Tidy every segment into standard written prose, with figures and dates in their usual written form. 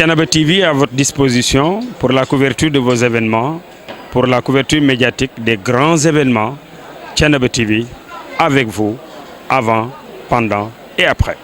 Thiénaba TV à votre disposition pour la couverture de vos événements, pour la couverture médiatique des grands événements. Thiénaba TV avec vous, avant, pendant et après.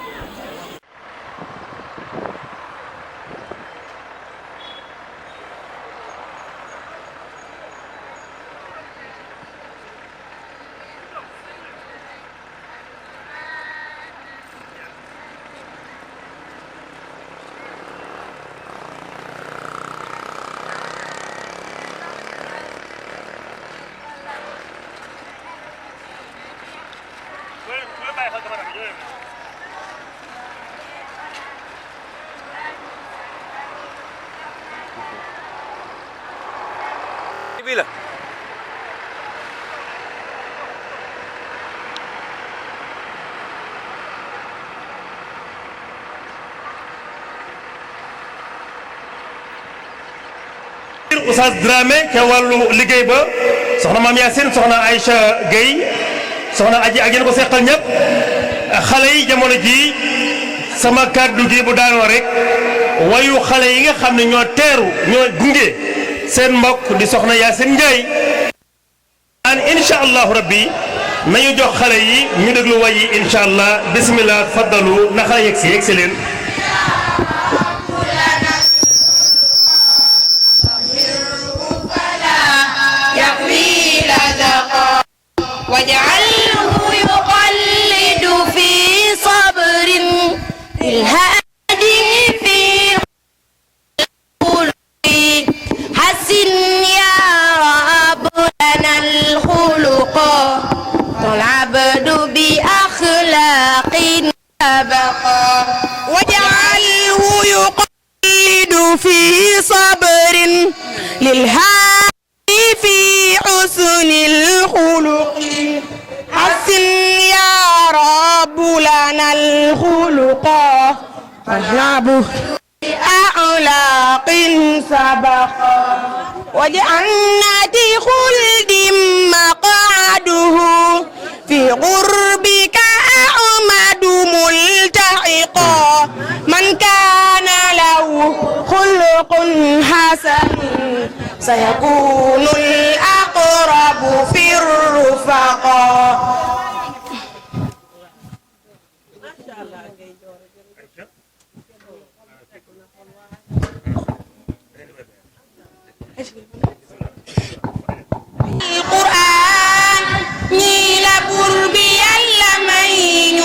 Oustaz Dramé ca wàllu liggéey ba soxna Mame Yacine soxna Aïcha Gueye soxna Aji ak yéen ko seqal ñëpp xale yi jamono ji sama kàddu gi bu daanoo rek wayu xale yi nga xam ne ñoo teeru ñoo gunge seen mbokk di soxna Yacine Ndiaye an insha allahu rabbi nañu jox xale yi ñu déglu way yi insha allah bismillah faddalu na xale yegsi leen واجعله يقلد في صبر الهادي في الخلق حسن يا رب لنا الخلق العبد بأخلاق سبقا واجعله يقلد في صبر للهادي في حسن الخلق حسن يا رب لنا الخلق والعبد بأخلاق سبقا وجعلنا خلد مقعده في قربك أحمد ملتحقا من كان له خلق حسن سيكون الأقرب في الرفقاء القرآن نيل بربي اللمين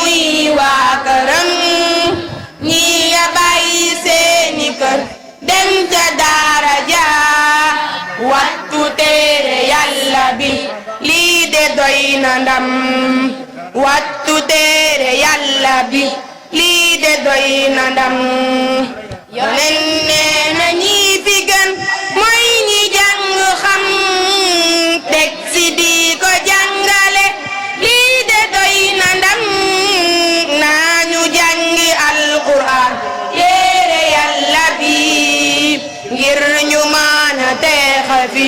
وكرم ني باي سينكر dem ca daara ja wattu téere yàlla bi lii de doy na ndam wattu téere yàlla bi lii de doy na ndam yonen nee na ñi fi gën mooy ñi jàng xam teg si di ko jàngale lii de doy na ndam naa ñu jàngi alquran téere yàlla bi ngir ñu mën a teexe fi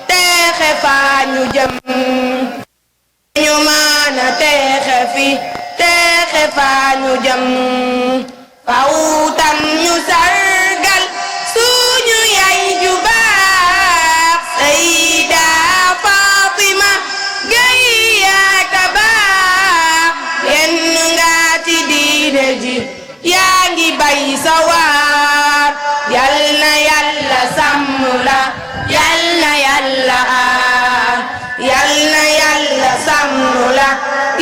teexe fa ñu jëm ñu mën a teexe fi teexe fa ñu jëm faw tam ñu sargal suñu yaay ju baax Sayida Fatima Gaye yaaka baax yenn nga ci diine ji yaa ngi bay sa waar yal na yàlla sàmm la yal na yàlla aar yal na yàlla sàmm la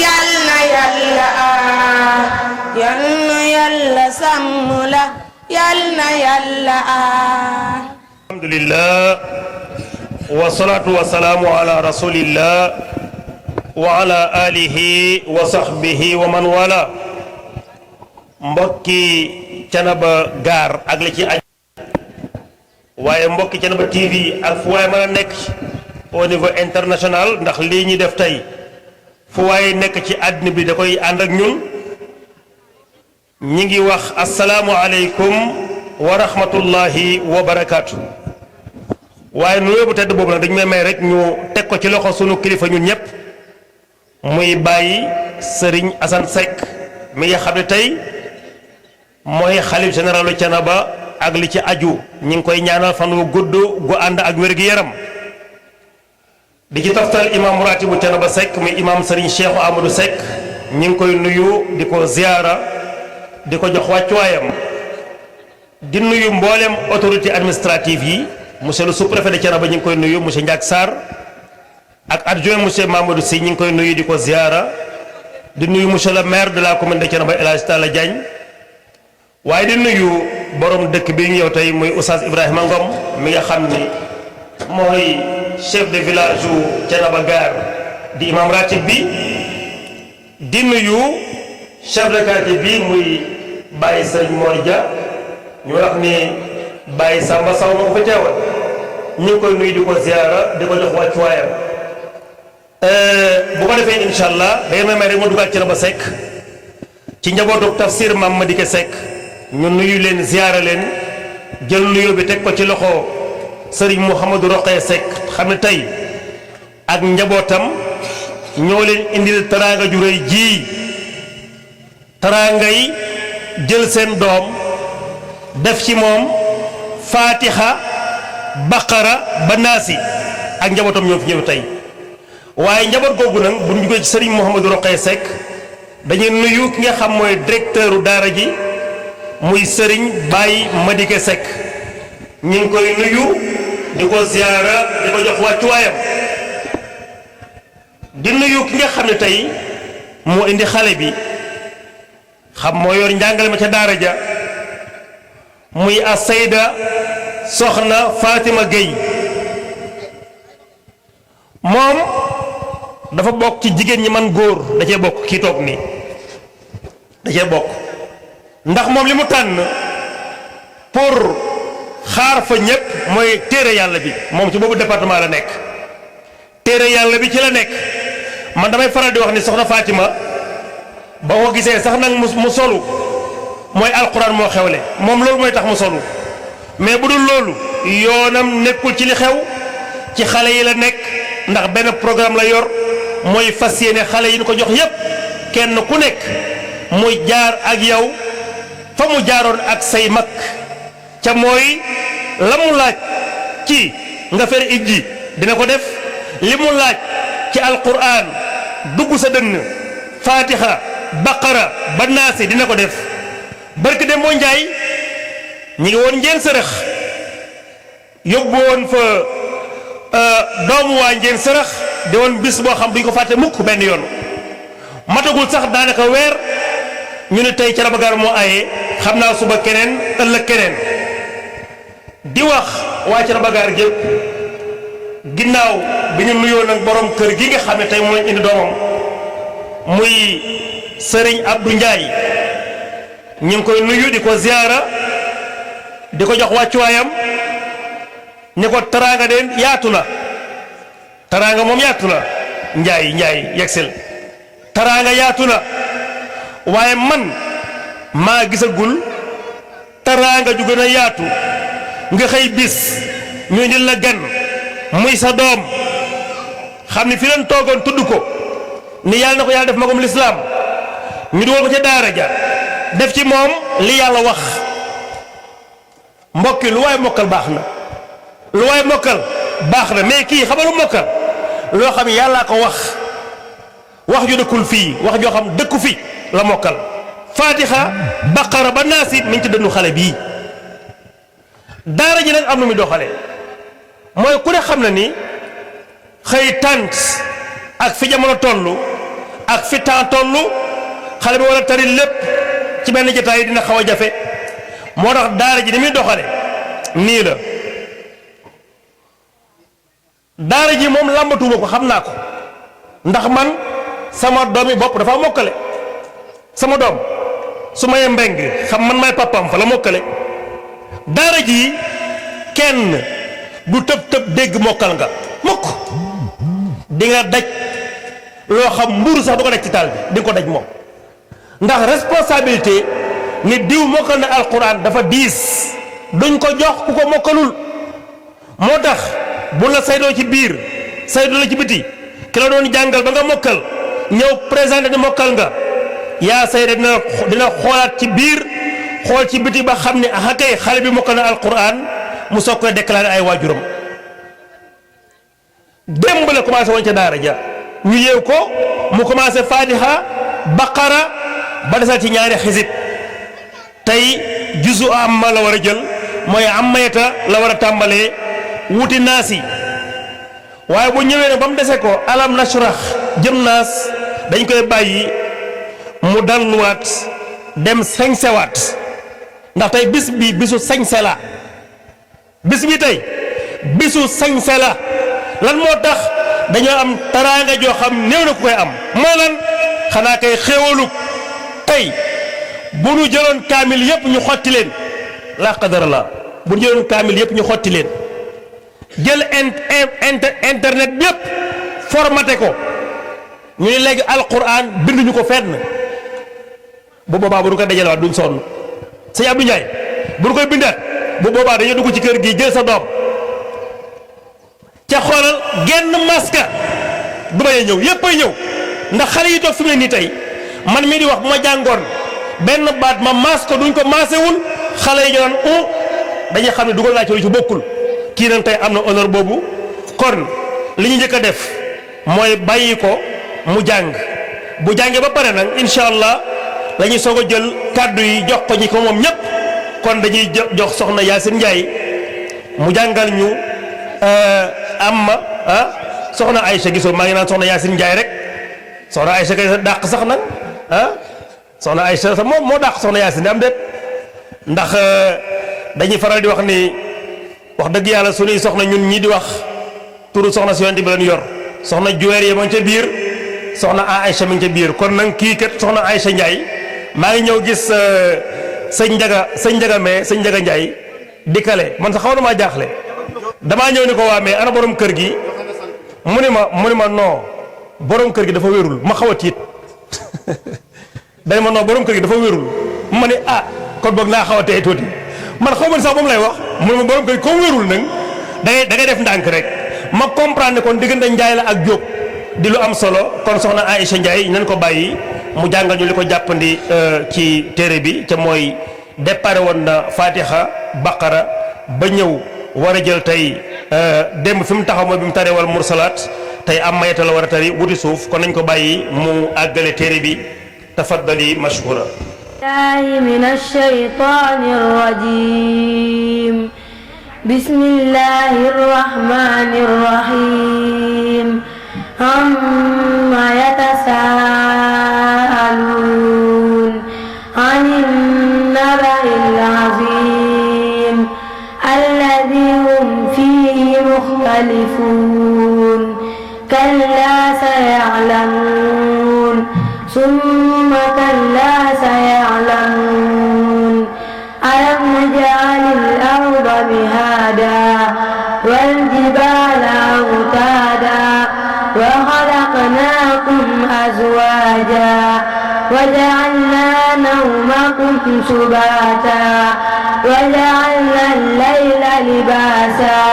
yal na yàlla aar yal na yàlla sàmm la yal na yàlla aar. alhamdulillah wa salaatu wa salaamu ala rasulillah wa ala alihi wa sahbihi wa man wala mbokki Thiénaba gaar ak li ci aj waaye mbokki Thiénaba TV ak fu waaye mën a nekk au niveau international ndax lii ñuy def tey fu waaye nekk ci àddina bi da koy ànd ak ñun ñi ngi wax asalaamu aleykum wa rahmatullahi wa barakaatu. waaye nuyoo bu tedd boobu nag dañu may may rek ñu teg ko ci loxo sunu kilifa ñun ñëpp muy bàyyi Serigne Assane Seck mi nga xam ne tey mooy xalif généralu Thiénaba ak li ci aju ñi ngi koy ñaanal fan wu gudd gu ànd ak wér-gi-yaram di ci toftal imam ratibu Thiénaba Seck muy imam Serigne Cheikh Amadou Seck ñi ngi koy nuyu di ko ziyaara di ko jox wàccuwaayam di nuyu mboolem autorité administrative yi monsieur le sous-préfet de Thiénaba ñi ngi koy nuyu monsieur Ndiak Sarr ak adjoint monsieur Mamadou Sy ñi ngi koy nuyu di ko ziyaara di nuyu monsieur le maire de la commune de Thiénaba El Hadj Talla Diagne waaye di nuyu borom dëkk bi ñëw tey muy Oustaz Ibrahima Ngom mi nga xam ni mooy chef de village u Thiénaba Gare di imam ratib bi di nuyu chef de quartier bi muy Baye Sëñ Mor Dia ñu wax ni Baye Samba Sow moo ko fa teewal ñu ngi koy nuyu di ko ziara di ko jox wàccuwaayam bu ko defee incha allah da ngeen may rek ma dugal Thiénaba Seck ci njabootu tafsir Mame Madické Seck ñu nuyu leen ziara leen jël nuyoo bi teg ko ci loxo Serigne Mouhamadou Roqee Seck xam ne tey ak njabootam ñoo leen indil teraanga ju rëy ji teraanga yi jël seen doom def ci moom Fatiha Baqara ba Naasi ak njabootam ñoo fi ñëw tey waaye njaboot googu nag bu ñu jógee ci Serigne Mouhamadou Roqee Seck dañuy nuyu ki nga xam mooy directeur daara ji muy Serigne Baye Madické Seck ñu ngi koy nuyu di ko ziara di ko jox wàccuwaayam di nuyu ki nga xam ne tey moo indi xale bi xam moo yor njàngale ma ca daara ja muy a Sayda Soxna Fatima Gueye moom dafa bokk ci jigéen ñi man góor da cee bokk kii toog nii da cee bokk ndax moom li mu tànn pour xaar fa ñëpp mooy téere yàlla bi moom ci boobu département la nekk téere yàlla bi ci la nekk man damay faral di wax ni soxna Fatima ba ko gisee sax nag mu solu mooy alquran moo xewle moom loolu mooy tax mu solu mais bu dul loolu yoonam nekkul ci li xew ci xale yi la nekk ndax benn programme la yor mooy fas yéene xale yi ñu ko jox yépp kenn ku nekk muy jaar ak yow fa mu jaaroon ak say mag ca mooy la mu laaj ci nga fer ijji dina ko def li mu laaj ci alquran dugg sa dënn Fatiha Baqara ba Naasi dina ko def barke dem moo njaay ñi ngi woon njeen sërëx yóbbu woon fa doomu waa njeen sërëx di woon bis boo xam duñ ko fàtte mukk benn yoon matagul sax daanaka weer ñu ne tey Thiénaba Gare moo aye xam naa suba keneen ëllëg keneen di wax waa Thiénaba Gare gépp ginnaaw bi ñu nuyoo nag borom kër gi nga xam ne tey mooy indi doomam muy Serigne Abdou Ndiaye ñu ngi koy nuyu di ko ziara di ko jox wàccuwaayam ni ko taraanga den yaatu na taraanga moom yaatu na Ndiaye yegsil taraanga yaatu na waaye man maa gisagul taraanga ju gën a yaatu nga xëy bis ñu indil la gan muy sa doom xam ni fi leen toogoon tudd ko ni yàlla na ko yàlla def magum lislaam ñu dugal ko ca daara ja def ci moom li yàlla wax mbokki lu waay mokkal baax na lu waay mokkal baax na mais kii xamalu mokkal loo xam yàllaa ko wax ju dëkkul fii wax joo xam dëkku fi la mokkal Fatiha Baqara ba Naasi mi ngi ci dënnu xale bii daara ji nag am nu muy doxale mooy ku ne xam na ni xëy tànt ak fi jamono toll ak fi temps toll xale bi war a tari lépp ci benn jotaay dina xaw a jafe moo tax daara ji ni muy doxale nii la daara ji moom làmbatuuma ko xam naa ko ndax man sama doomi bopp dafa mokkale sama doom su mayee mbeng xam man may papam fa la mokkale daara ji kenn du tëb dégg mokkal nga mokk di nga daj loo xam mburu sax du ko daj ci taal bi di nga ko daj moom ndax responsabilité ni diw mokkal na alquran dafa diis duñ ko jox ku ko mokkalul moo tax bu la saydoo ci biir saydoo la ci biti ki la doon jàngal ba nga mokkal ñëw présenté ni mokkal nga yaa sayda dina xoolaat ci biir xool ci biti ba xam ne ah kay xale bi mokkal na alquran mu soog koy déclaré ay waajuram démb la commencé woon ca daara ja ñu yeew ko mu commencé fatiha baqara ba desal ci ñaari xisib tey juzu amma la war a jël mooy ammayata la war a tàmbalee wuti naas yi waaye bu ñëwee nag ba mu dese ko alam nashrah jëm naas dañ koy bàyyi mu dalluwaat dem sañsewaat ndax tey bis bi bisu sañse la bis bi tey bisu sañse la lan moo tax dañoo am taraanga joo xam néew na ku koy am moo lan xanaa kay xéewalu tey bu nu jëloon kaamil yépp ñu xotti leen la qadar la bu nu jëloon kaamil yépp ñu xotti leen jël internet bi yépp formaté ko ñu ne léegi alquran binduñu ko fenn bu boobaa bu nu ko dajalewaat duñ sonn sëñ Abdou Ndiaye bu nu koy bindaat bu boobaa dañoo dugg ci kër gi jël sa doom ca xoolal genn maska du bañ a ñëw yépp ay ñëw ndax xale yi toog fi mu ne nii tey man mii di wax bu ma jàngoon benn baat ma maas ko duñ ko maasewul xale yi ñu naan dañuy xam ne dugal naa ci lu ci bokkul kii nag tey am na honneur boobu kon li ñu njëkk a def mooy bàyyi ko mu jàng bu jàngee ba pare nag incha allah la ñuy soog a jël kàddu yi jox ko ñi ko moom ñëpp kon dañuy jox soxna Yacine Ndiaye mu jàngal ñu amma soxna Aïcha gisoo maa ngi naan soxna Yacine Ndiaye rek soxna Aïcha kay dàq sax nag soxna Aïcha sax moo dàq soxna Yacine am déet ndax dañuy faral di wax ni wax dëgg yàlla suñuy soxna ñun ñii di wax turu soxna si yonent bi leen yor soxna Juweer yi ma ngi ca biir soxna Aïcha mi ngi ca biir kon nag kii kat soxna Aïcha Ndiaye maa ngi ñëw gis sëñ Njaga mais sëñ Njaga Ndiaye dikkale man sax xaw na maa jaaxle damaa ñëw ni ko waa mais ana borom kër gi mu ni ma non borom kër gi dafa wérul ma xaw a tiit dañ ma non borom kër gi dafa wérul ma ne kon boog naa xaw a tey tuuti man xaw ma sax moom lay wax mu ne ma borom kër gi comme wérul nag da ngay def ndànk rek ma comprendre kon diggante Njaay la ak Jóob di lu am solo kon soxna Aïcha Ndiaye nañ ko bàyyi mu jàngal ñu li ko jàppandi ci téere bi ca mooy déparé woon na Fatiha Baqara ba ñëw war a jël tey démb fi mu taxaw mooy bi mu taree wal mursalaat tey am mayata la war a tari wuti suuf kon nañ ko bàyyi mu àggale téere bi tafaddali mashkura من الشيطان الرجيم بسم الله الرحمن الرحيم عما يتساءلون عن النبأ العظيم الذي هم فيه مختلفون كلا سيعلمون ثم كلا سيعلمون ألم نجعل الأرض مهادا والجبال أوتادا وخلقناكم أزواجا وجعلنا نومكم سباتا وجعلنا الليل لباسا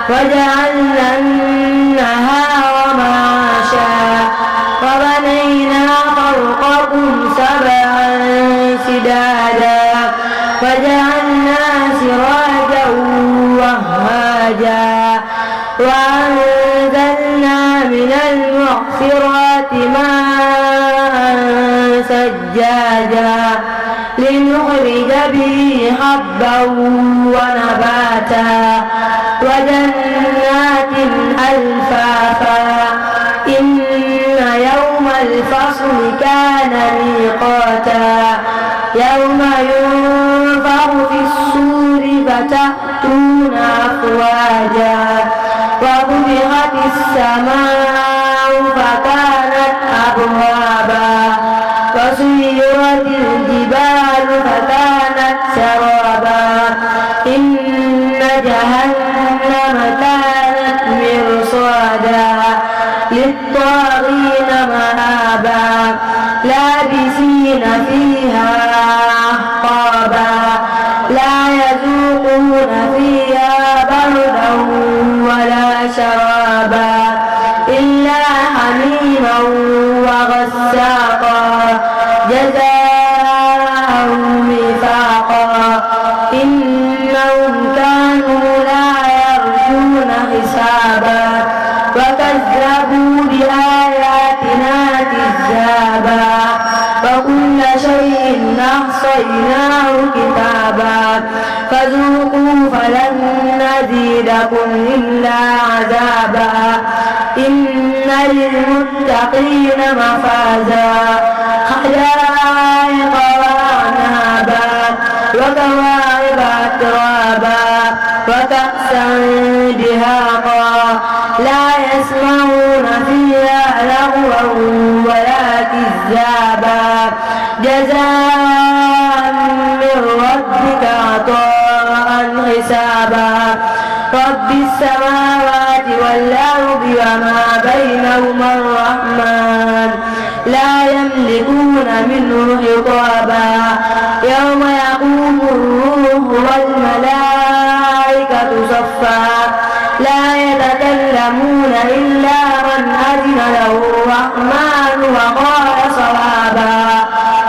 وجعلنا النهار معاشا وبنينا فوقكم سبعا شدادا وجعلنا سراجا وهاجا وأنزلنا من المعصرات ماء ثجاجا لنخرج به حبا ونباتا وجنات ألفافا إن يوم الفصل كان ميقاتا يوم ينفخ في الصور فتأتون أفواجا وفتحت السماء فكانت أبوابا وسيرت الجبال فكانت سرابا إن جهنم كانت مرصادا للطاغين مآبا لابسين فيها أحقابا لا يذوقون فيها بردا ولا شرابا إلا حميما وغساقا جزاء وفاقا فذوقوا فلن نزيدكم إلا عذابا إن للمتقين مفازا حدائق وأعنابا وكواعب أترابا وكأسا دهاقا لا يسمعون فيها لغوا ولا كذابا جزاء من ربك عطاء حسابا رب السماوات والأرض وما بينهما الرحمن لا يملكون منه خطابا يوم يقوم الروح والملائكة صفا لا يتكلمون إلا من أذن له الرحمن وقال صوابا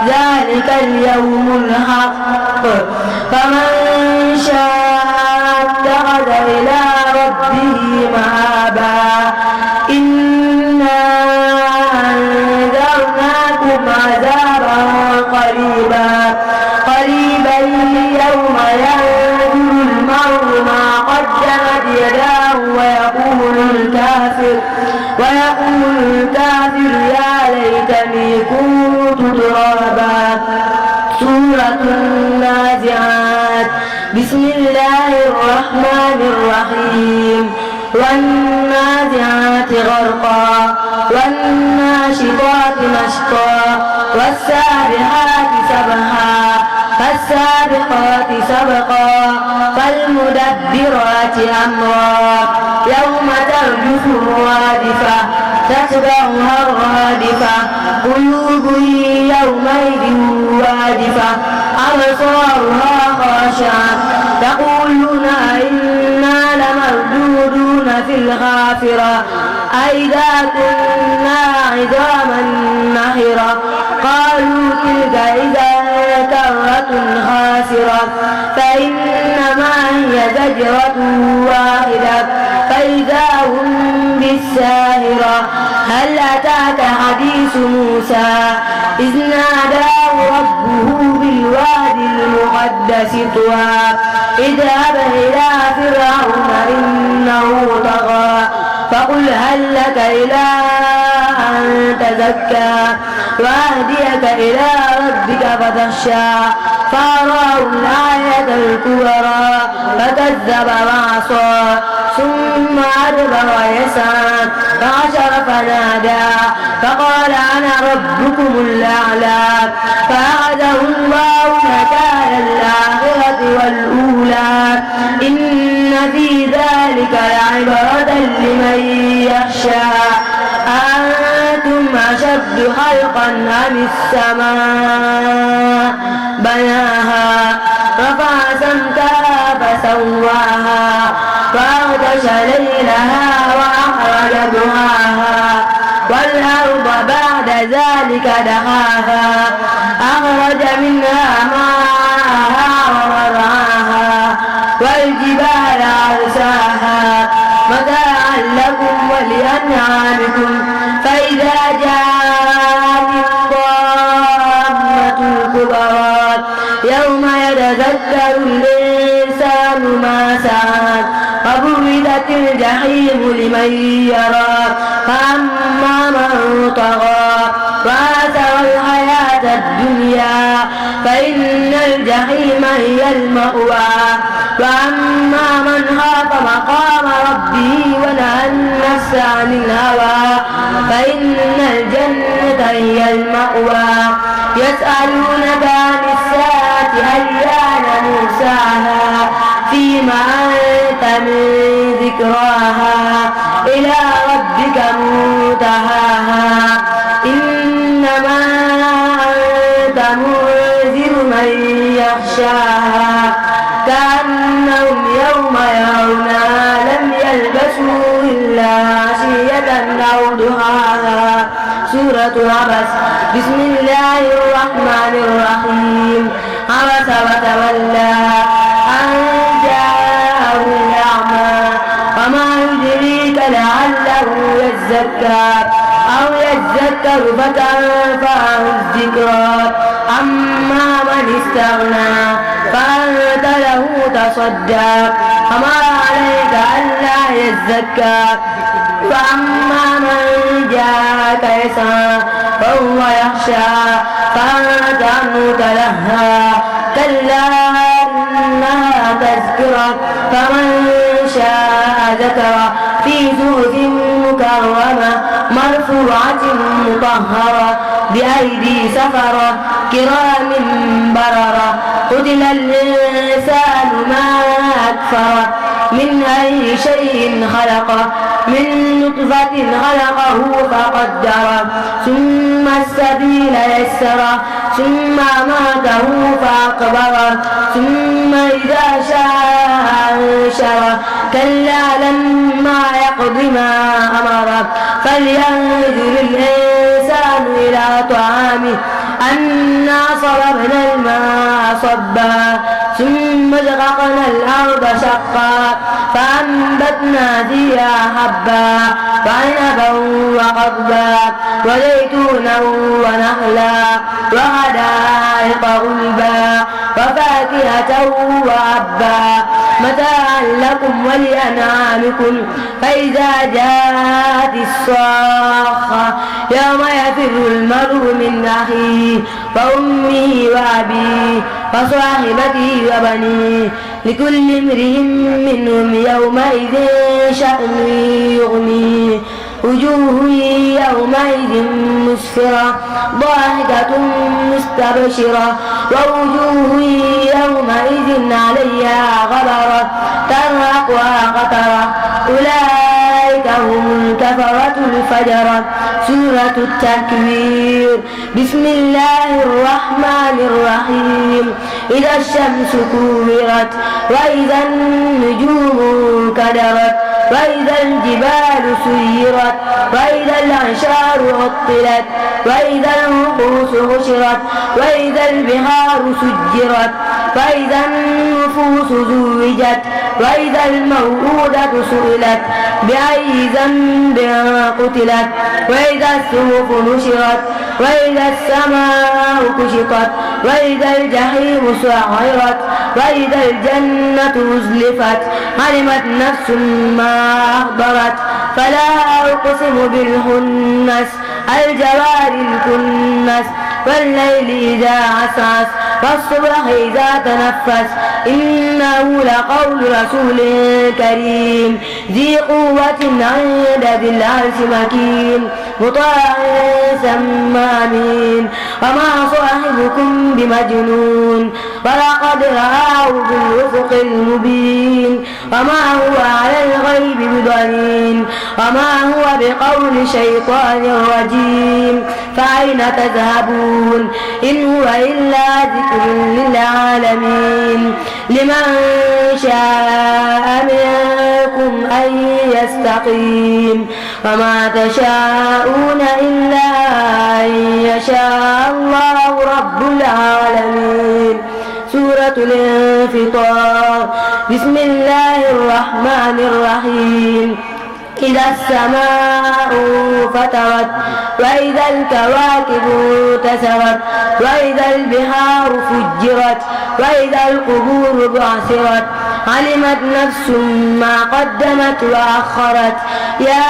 ذلك اليوم الحق فمن شاء اتخذ إلى ربه مآبا إنا أنذرناكم عذابا قريبا يوم ينظر المرء ما قدمت يداه ويقول الكافر يا ليتني كنت ترابا سورة النازعات بسم الله الرحمن الرحيم والنازعات غرقا والناشطات نشطا والسابحات سبحا فالسابقات سبقا فالمدبرات أمرا يوم ترجف الرادفة تتبعها الرادفة قلوب يومئذ واجفة أبصارها خاشعة يقولون إنا لمردودون في الغافرة أئذا كنا عظاما نخرة قالوا تلك إذا كرة خاسرة فإنما هي زجرة واحدة فإذا هم بالساهرة هل أتاك حديث موسى إذ ناداه ربه بالوادي المقدس طوى اذهب إلى فرعون إنه طغى فقل هل لك إلى أن تزكى وأهديك إلى ربك فتخشى فأراه الآية الكبرى فكذب وعصى ثم أدبر ويسعى فحشر فنادى فقال أنا ربكم الأعلى فأخذه الله نكال الآخرة والأولى إن في ذلك لعبرة لمن يخشى أنتم أشد خلقا أم السماء بناها رفع سمكها فسواها وأغطش ليلها وأخرج ضحاها والأرض بعد ذلك دحاها أخرج منها ماءها ومرعاها والجبال أرساها متاعا لكم ولأنعامكم فإذا جاءت الطامة الكبرى يوم يتذكر الإنسان ما سعى وبرزت الجحيم لمن يرى فأما من طغى وآثر الحياة الدنيا فإن الجحيم هي المأوى وأما من خاف مقام ربه ونهى النفس عن الهوى فإن الجنة هي المأوى يسألونك عن الساعة أيان مرساها فيما أنت من ذكراها إلى ربك منتهاها إنما أنت منذر من يخشاها كأنهم يوم يرونها لم يلبسوا إلا عشية أو ضحاها سورة عبس بسم الله الرحمن الرحيم عبس وتولى أن جاءه الأعمى وما يدريك لعله يزكى أو يذكر فتنفعه الذكرى أما من استغنى فأنت له تصدى فما عليك ألا يزكى وأما من جاءك يسعى فهو يخشى فأنت عنه تلهى كلا إنها تذكرة فمن شاء ذكره في صحف مكرمة مرفوعة مطهرة بأيدي سفرة كرام بررة قتل الإنسان ما أكفره من أي شيء خلقه من نطفة خلقه فقدره ثم السبيل يسره ثم أماته فأقبره ثم إذا شاء أنشره كلا لما يقض ما أمره فلينظر الإنسان إلى طعامه أنا صببنا الماء صبا ثم شققنا الأرض شقا فأنبتنا فيها حبا وعنبا وقضبا وزيتونا ونخلا وحدائق غلبا وفاكهة وأبا متاعا لكم ولأنعامكم فإذا جاءت الصاخة يوم يفر المرء من أخيه وأمه وأبيه وصاحبته وبنيه لكل امرئ منهم يومئذ شأن يغنيه وجوه يومئذ مسفرة ضاحكة مستبشرة ووجوه يومئذ عليها غبرة ترهقها قترة أولئك هم الكفرة الفجرة سورة التكوير بسم الله الرحمن الرحيم إذا الشمس كورت وإذا النجوم كدرت وإذا الجبال سيرت وإذا العشار عطلت وإذا الوقوس حشرت وإذا البحار سجرت وإذا النفوس زوجت وإذا الموءودة سئلت بأي ذنب قتلت وإذا الصحف نشرت وإذا السماء كشطت وإذا الجحيم سعرت وإذا الجنة أزلفت علمت نفس ما أحضرت فلا أقسم بالخنس الجوار الكنس والليل إذا عسعس والصبح إذا تنفس إنه لقول رسول كريم ذي قوة عند ذي العرش مكين مطاع ثم أمين وما صاحبكم بمجنون ولقد رآه بالأفق المبين وما هو على الغيب بضنين وما هو بقول شيطان رجيم فأين تذهبون إن هو إلا ذكر للعالمين لمن شاء منكم أن يستقيم وما تشاءون إلا أن يشاء الله رب العالمين سورة الانفطار بسم الله الرحمن الرحيم إذا السماء فطرت وإذا الكواكب انتثرت وإذا البحار فجرت وإذا القبور بعثرت علمت نفس ما قدمت وأخرت يا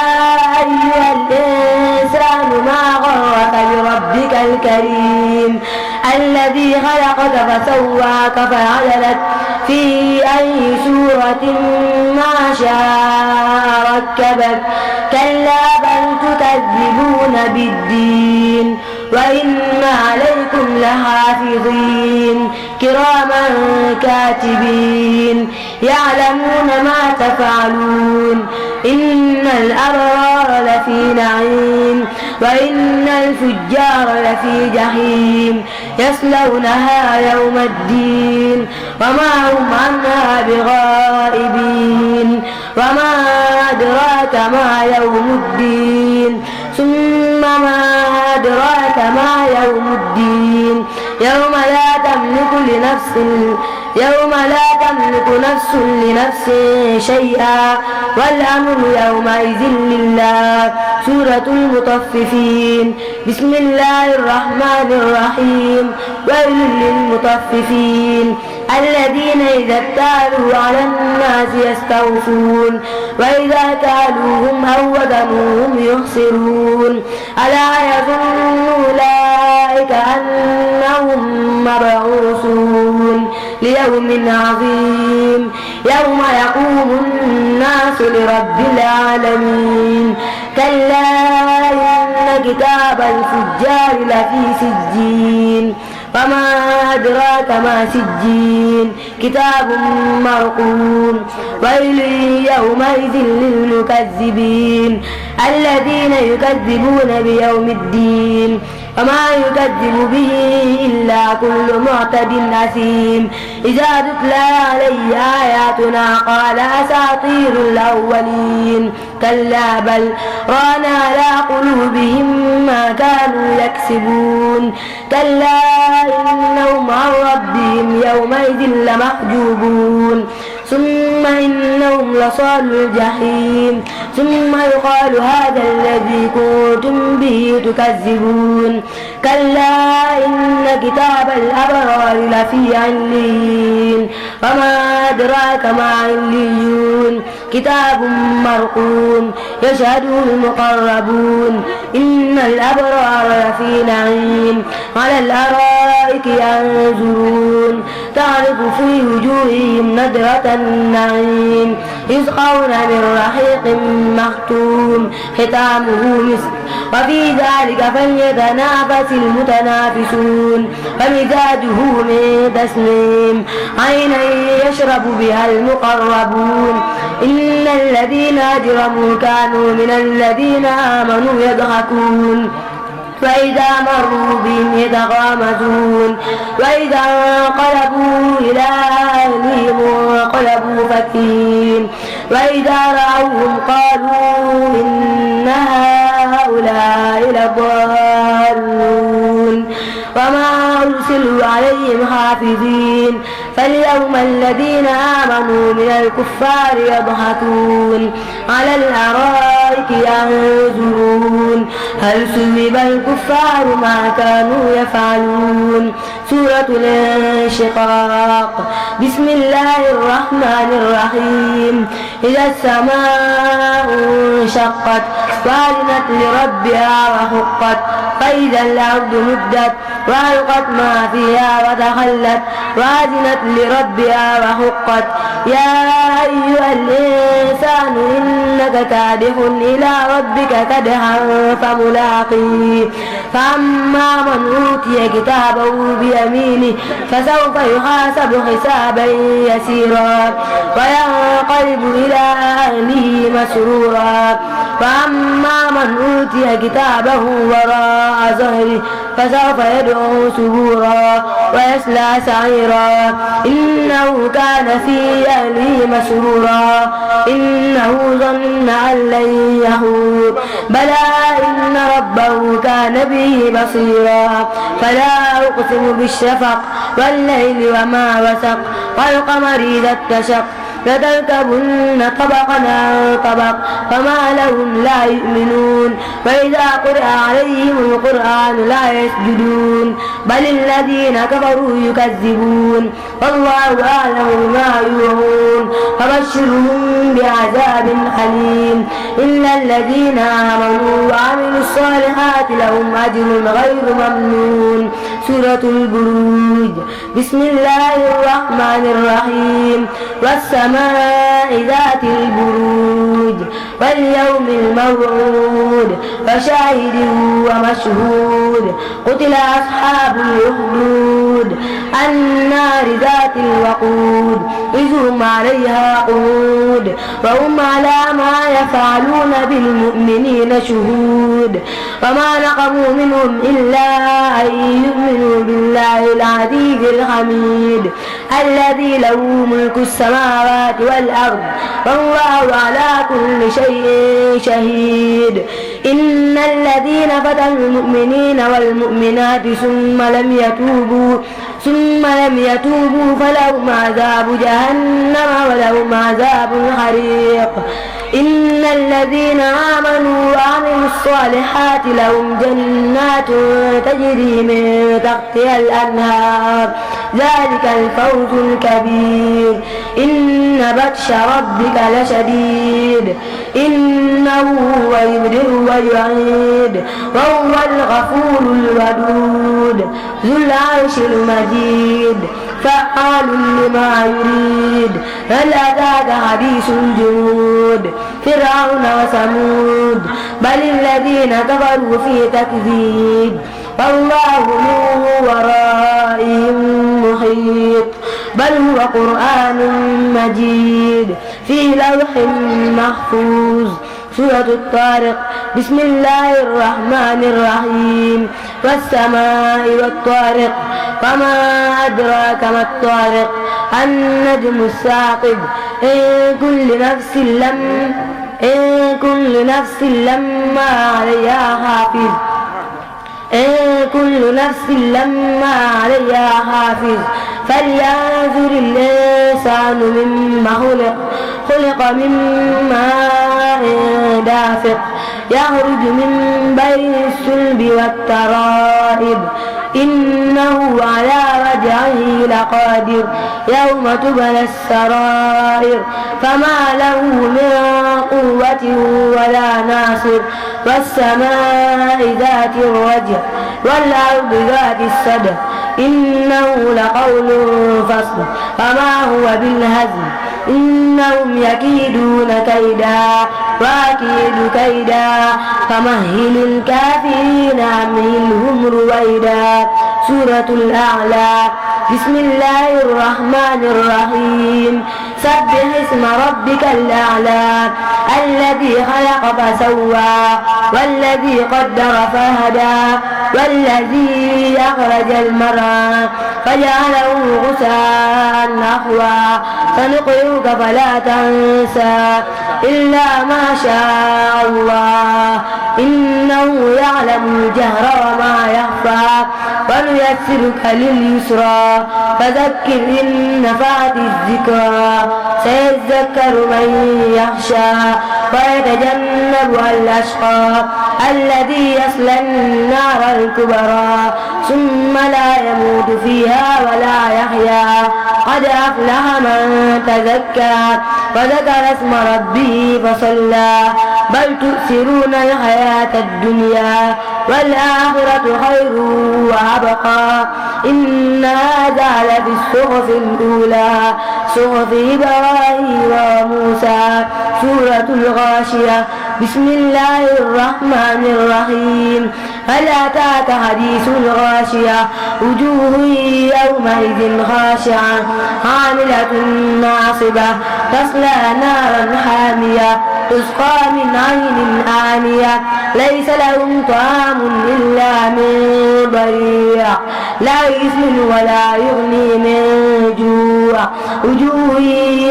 أيها الإنسان ما غرك بربك الكريم الذي خلقك فسواك فعدلك في أي سورة ما شاء ركبك كلا بل تكذبون بالدين وإن عليكم لحافظين كراما كاتبين يعلمون ما تفعلون إن الأبرار لفي نعيم وإن الفجار لفي جحيم يصلونها يوم الدين وما هم عنها بغائبين وما أدراك ما يوم الدين ثم ما أدراك ما يوم الدين يوم لا تملك نفس لنفس شيئا والأمر يومئذ لله. سورة المطففين. بسم الله الرحمن الرحيم. ويل للمطففين الذين إذا اكتالوا على الناس يستوفون وإذا كالوهم أو وزنوهم يخسرون. ألا يظن أولئك أنهم مبعوثون ليوم عظيم يوم يقوم الناس لرب العالمين. كلا إن كتاب الفجار لفي سجين وما أدراك ما سجين كتاب مرقوم. ويل يومئذ للمكذبين الذين يكذبون بيوم الدين وما يكذب به إلا كل معتد أثيم. إذا تتلى عليه آياتنا قال أساطير الأولين. كلا بل ران على قلوبهم ما كانوا يكسبون. كلا إنهم عن ربهم يومئذ لمحجوبون. ثم إنهم لصالوا الجحيم. ثم يقال هذا الذي كنتم به تكذبون. كلا إن كتاب الأبرار لفي عليين وما أدراك ما عليون كتاب مرقوم يشهده المقربون. إن الأبرار لفي نعيم على الأرائك ينظرون تعرف في وجوههم نضرة النعيم يسقون من رحيق مختوم ختامه مسك وفي ذلك فليتنافس المتنافسون. ومزاجه من تسنيم عينا يشرب بها المقربون. إن الذين أجرموا كانوا من الذين آمنوا يضحكون وإذا مروا بهم يتغامزون. وإذا انقلبوا إلى أهلهم انقلبوا فكهين. وإذا رأوهم قالوا إن هؤلاء لضالون وما أرسلوا عليهم حافظين. فاليوم الذين آمنوا من الكفار يضحكون على الأرائك ينظرون هل ثوب الكفار ما كانوا يفعلون. سورة الانشقاق. بسم الله الرحمن الرحيم. إذا السماء انشقت وأذنت لربها وحقت فإذا الأرض مدت وألقت ما فيها وتخلت وأذنت لربها وحقت. يا أيها الإنسان إنك كادح إلى ربك كدحا فملاقيه. فأما من أوتي كتابه بيمينه فسوف يحاسب حسابا يسيرا وينقلب إلى أهله مسرورا. وأما من أوتي كتابه وراء ظهره فسوف يدعو ثبورا ويصلى سعيرا إنه كان في أهله مسرورا إنه ظن أن لن يحور بلى إن ربه كان به بصيرا. فلا أقسم بالشفق والليل وما وسق والقمر إذا اتسق لتركبن طبقا عن طبق فما لهم لا يؤمنون. وإذا قرأ عليهم القرآن لا يسجدون بل الذين كفروا يكذبون والله أعلم بما يوعون. فبشرهم بعذاب أليم إلا الذين آمنوا وعملوا الصالحات لهم أجر غير ممنون. سورة البروج. بسم الله الرحمن الرحيم. والسماء ذات البروج واليوم الموعود وشاهد ومشهود. قتل أصحاب الأخدود النار ذات الوقود إذ هم عليها قعود وهم على ما يفعلون بالمؤمنين شهود. وما نقموا منهم إلا أن يؤمنوا بالله العزيز الحميد الذي له ملك السماوات والأرض والله على كل شيء شهيد. إن الذين فتنوا المؤمنين والمؤمنات ثم لم يتوبوا فلهم عذاب جهنم ولهم عذاب الحريق. إن الذين آمنوا وعملوا الصالحات لهم جنات تجري من تحتها الأنهار ذلك الفوز الكبير. إن بطش ربك لشديد إنه هو يبدئ ويعيد وهو الغفور الودود ذو العرش المجيد فعال لما يريد. هل أتاك حديث الجنود فرعون وثمود بل الذين كفروا في تكذيب والله من ورائهم محيط. بل هو قرآن مجيد في لوح محفوظ. سورة الطارق. بسم الله الرحمن الرحيم. والسماء والطارق وما أدراك ما الطارق النجم الثاقب. إن كل نفس لما عليها حافظ. إن كل نفس لما عليها حافظ. فلينظر الإنسان مما خلق من ماء دافق يخرج من بين الصلب والترائب إنه على رجعه لقادر. يوم تبلى السرائر فما له من قوة ولا ناصر. والسماء ذات الرجع والأرض ذات الصدع إنه لقول فصل فما هو بالهزل. إنهم يكيدون كيدا وأكيد كيدا فمهل الكافرين أمهلهم رويدا. سورة الأعلى. بسم الله الرحمن الرحيم. سبح اسم ربك الأعلى الذي خلق فسوى والذي قدر فهدى والذي أخرج المرعى فجعله غثاء نحوا سنقرئك فلا تنسى إلا ما شاء الله إنه يعلم الجهر وما يخفى. ونيسرك لليسرى فذكر إن نفعت الذكرى سيذكر من يخشى ويتجنبها الأشقى الذي يصلى النار الكبرى ثم لا يموت فيها ولا يحيا. قد أفلح من تزكى وذكر اسم ربه فصلى. بل تؤثرون الحياة الدنيا والآخرة خير وأبقى. إن هذا لفي الصحف الأولى صحف إبراهيم وموسى. سورة الغاشية. بسم الله الرحمن الرحيم. هل أتاك حديث الغاشية وجوه يومئذ خاشعة عاملة ناصبة تصلى نارا حامية تسقى من عين آنية ليس لهم طعام إلا من ضريع لا يسمن ولا يغني من جوع. وجوه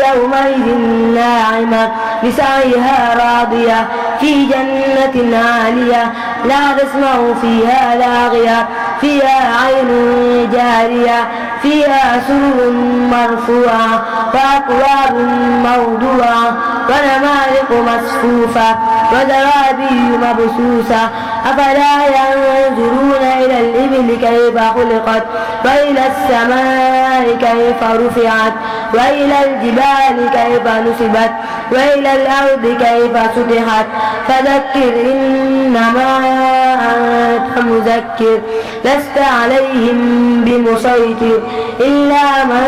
يومئذ ناعمة لسعيها راضية في جنة عالية لا تسمع فيها لاغية فيها عين جارية فيها سرر مرفوعة وأكواب موضوعة ونمارق مصفوفة وزرابي مبثوثة. أفلا ينظرون إلى الإبل كيف خلقت وإلى السماء كيف رفعت وإلى الجبال كيف نصبت وإلى الأرض كيف سطحت. فذكر إنما أنت مذكر لست عليهم بمسيطر إلا من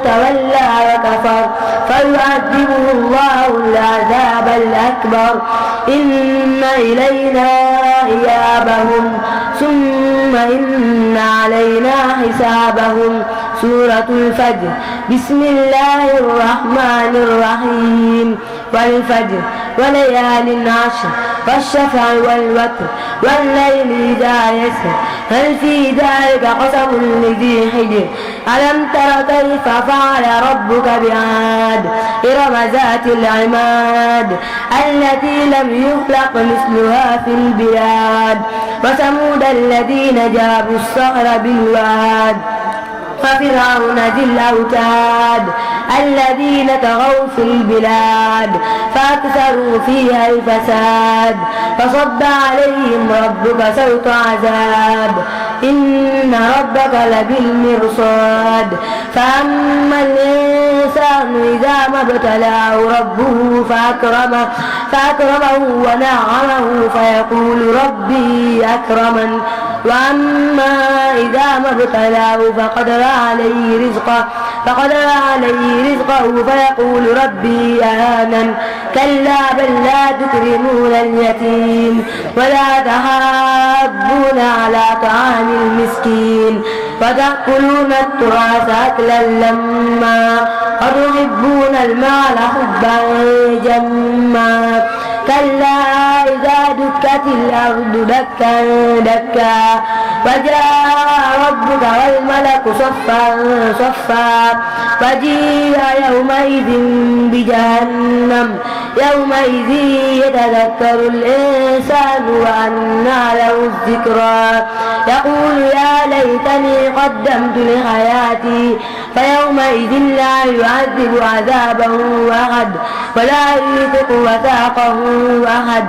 تولى وكفر فيعذبه الله العذاب الأكبر. إن إلينا إيابهم ثم إن علينا حسابهم. سورة الفجر. بسم الله الرحمن الرحيم. والفجر وليال عشر والشفع والوتر والليل إذا يسر هل في ذلك قسم لذي حجر. ألم تر كيف فعل ربك بعاد إرم ذات العماد التي لم يخلق مثلها في البلاد. وثمود الذين جابوا الصخر بالواد وفرعون ذي الأوتاد الذين طغوا في البلاد فأكثروا فيها الفساد فصب عليهم ربك سوط عذاب إن ربك لبالمرصاد فأما الإنسان إذا ما ابتلاه ربه فأكرمه ونعمه فيقول ربي أكرمن وأما إذا ما ابتلاه فقدر عليه رزقه فيقول ربي أهانن كلا بل لا تكرمون اليتيم ولا تحاضون على طعام المسكين وتأكلون التراث أكلا لما وتحبون المال حبا جما كلا إذا دكت الأرض دكا دكا وجاء ربك والملك صفا صفا وجيء يومئذ بجهنم يومئذ يتذكر الإنسان وأنى له الذكرى يقول يا ليتني قدمت لحياتي فيومئذ لا يعذب عذابه أحد ولا يوثق وثاقه أحد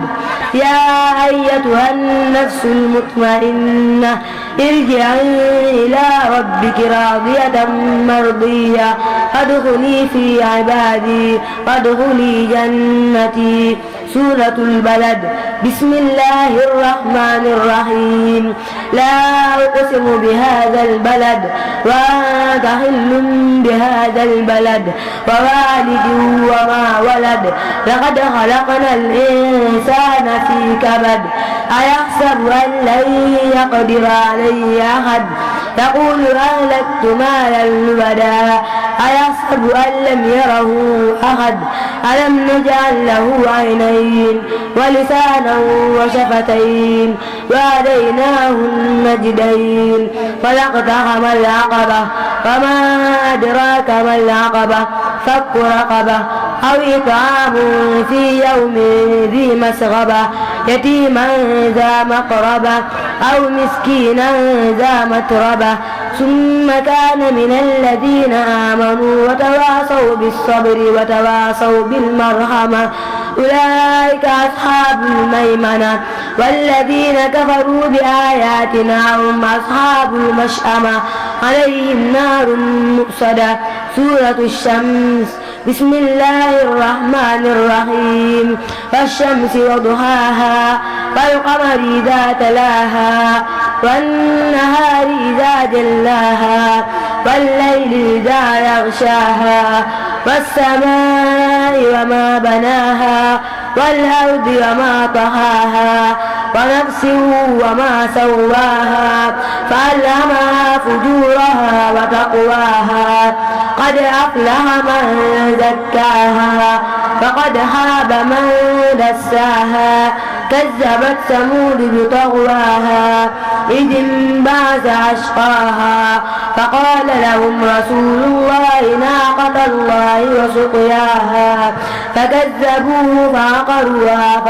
يا أيتها النفس المطمئنة ارجعي إلى ربك راضية مرضية فادخلي في عبادي وادخلي جنتي. سورة البلد. بسم الله الرحمن الرحيم. لا أقسم بهذا البلد وأنت حل بهذا البلد ووالد وما ولد لقد خلقنا الإنسان في كبد أيحسب أن لن يقدر عليه أحد يقول أهلكت مالا لبدا أيحسب أن لم يره أحد ألم نجعل له عينين ولسانا وشفتين وهديناه النجدين فلاقتحم العقبة وما أدراك ما العقبة فك رقبة أو إطعام في يوم ذي مسغبة يتيما ذا مقربة أو مسكينا ذا متربة ثم كان من الذين آمنوا وتواصوا بالصبر وتواصوا بالمرحمة أولئك أصحاب الميمنة والذين كفروا بآياتنا هم أصحاب المشأمة عليهم نار مؤصدة. سورة الشمس. بسم الله الرحمن الرحيم. والشمس وضحاها والقمر إذا تلاها والنهار إذا جلاها والليل إذا يغشاها والسماء وما بناها والأرض وما طحاها ونفس وما سواها فألهمها فجورها وتقواها قد أفلح من زكاها وقد خاب من دساها كذبت ثمود بطغواها إذ انبعث أشقاها فقال لهم رسول الله ناقة الله وسقياها فكذبوه فعقروها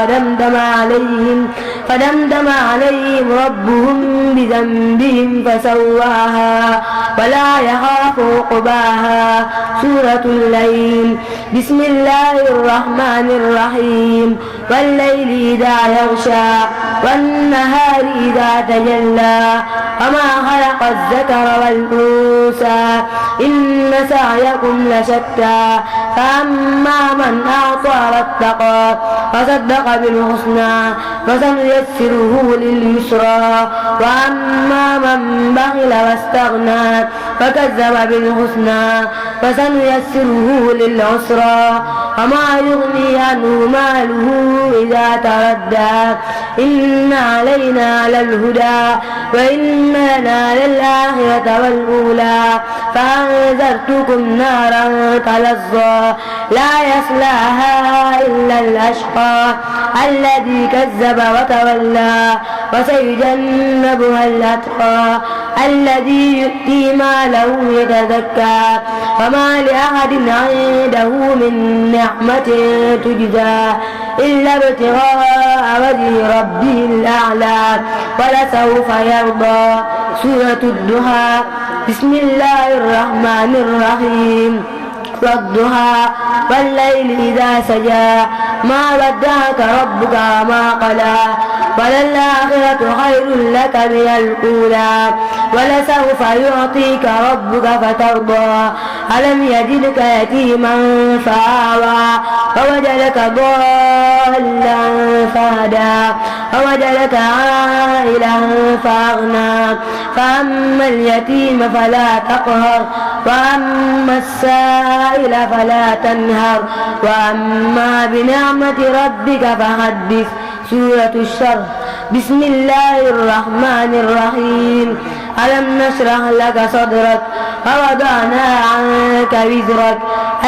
فدمدم عليهم ربهم بذنبهم فسواها ولا يخاف عقباها. سورة الليل. بسم الله الرحمن الرحيم. والليل إذا يغشى والنهار إذا تجلى وما خلق الذكر والأنثى إن سعيكم لشتى فأما من أعطى واتقى وصدق بالحسنى فسنيسره لليسرى وأما من بخل واستغنى فكذب بالحسنى فسنيسره للعسرى وما يغني عنه ماله إذا تردى إن علينا للهدى وإن لنا للآخرة والأولى فأنذرتكم نارا تلظى لا يصلاها إلا الأشقى الذي كذب وتولى وسيجنبها الأتقى الذي يؤتي ماله يتزكى وما لأحد عنده من نعمة تجزى إلا ابتغاء وجه ربه الأعلى ولسوف يرضى. سورة الضحى. بسم الله الرحمن الرحيم والضحى والليل إذا سجى ما ودعك ربك وما قلى وللآخرة خير لك من الأولى ولسوف يعطيك ربك فترضى ألم يجدك يتيما فآوى ووجدك ضالا فهدى ووجدك عائلا فأغنى فأما اليتيم فلا تقهر وأما السائل فلا تنهر وأما بنعمة ربك فحدث. سورة الشرح. بسم الله الرحمن الرحيم ألم نشرح لك صدرك ووضعنا عنك وزرك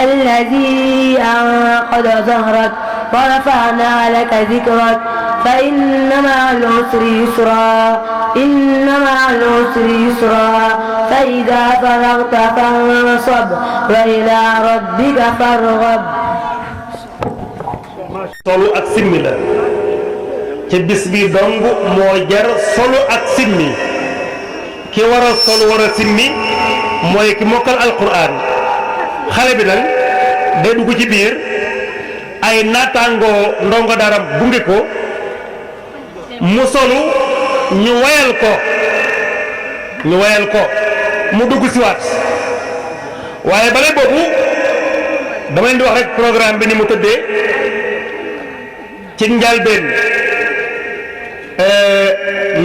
الذي أنقض ظهرك ورفعنا لك ذكرك فإن مع العسر يسرا إن مع العسر يسرا فإذا فرغت فانصب وإلى ربك فارغب. solu ak simmi la ca bis bi dong moo jar solu ak simmi ki war a solu war a simmi mooy ki mokkal alquran xale bi nag day dugg ci biir ay naataangoo ndongo daram gunge ko mu solu ñu wayal ko mu dugg si waat waaye bale boobu dama leen di wax rek programme bi ni mu tëddee ci njàlbéen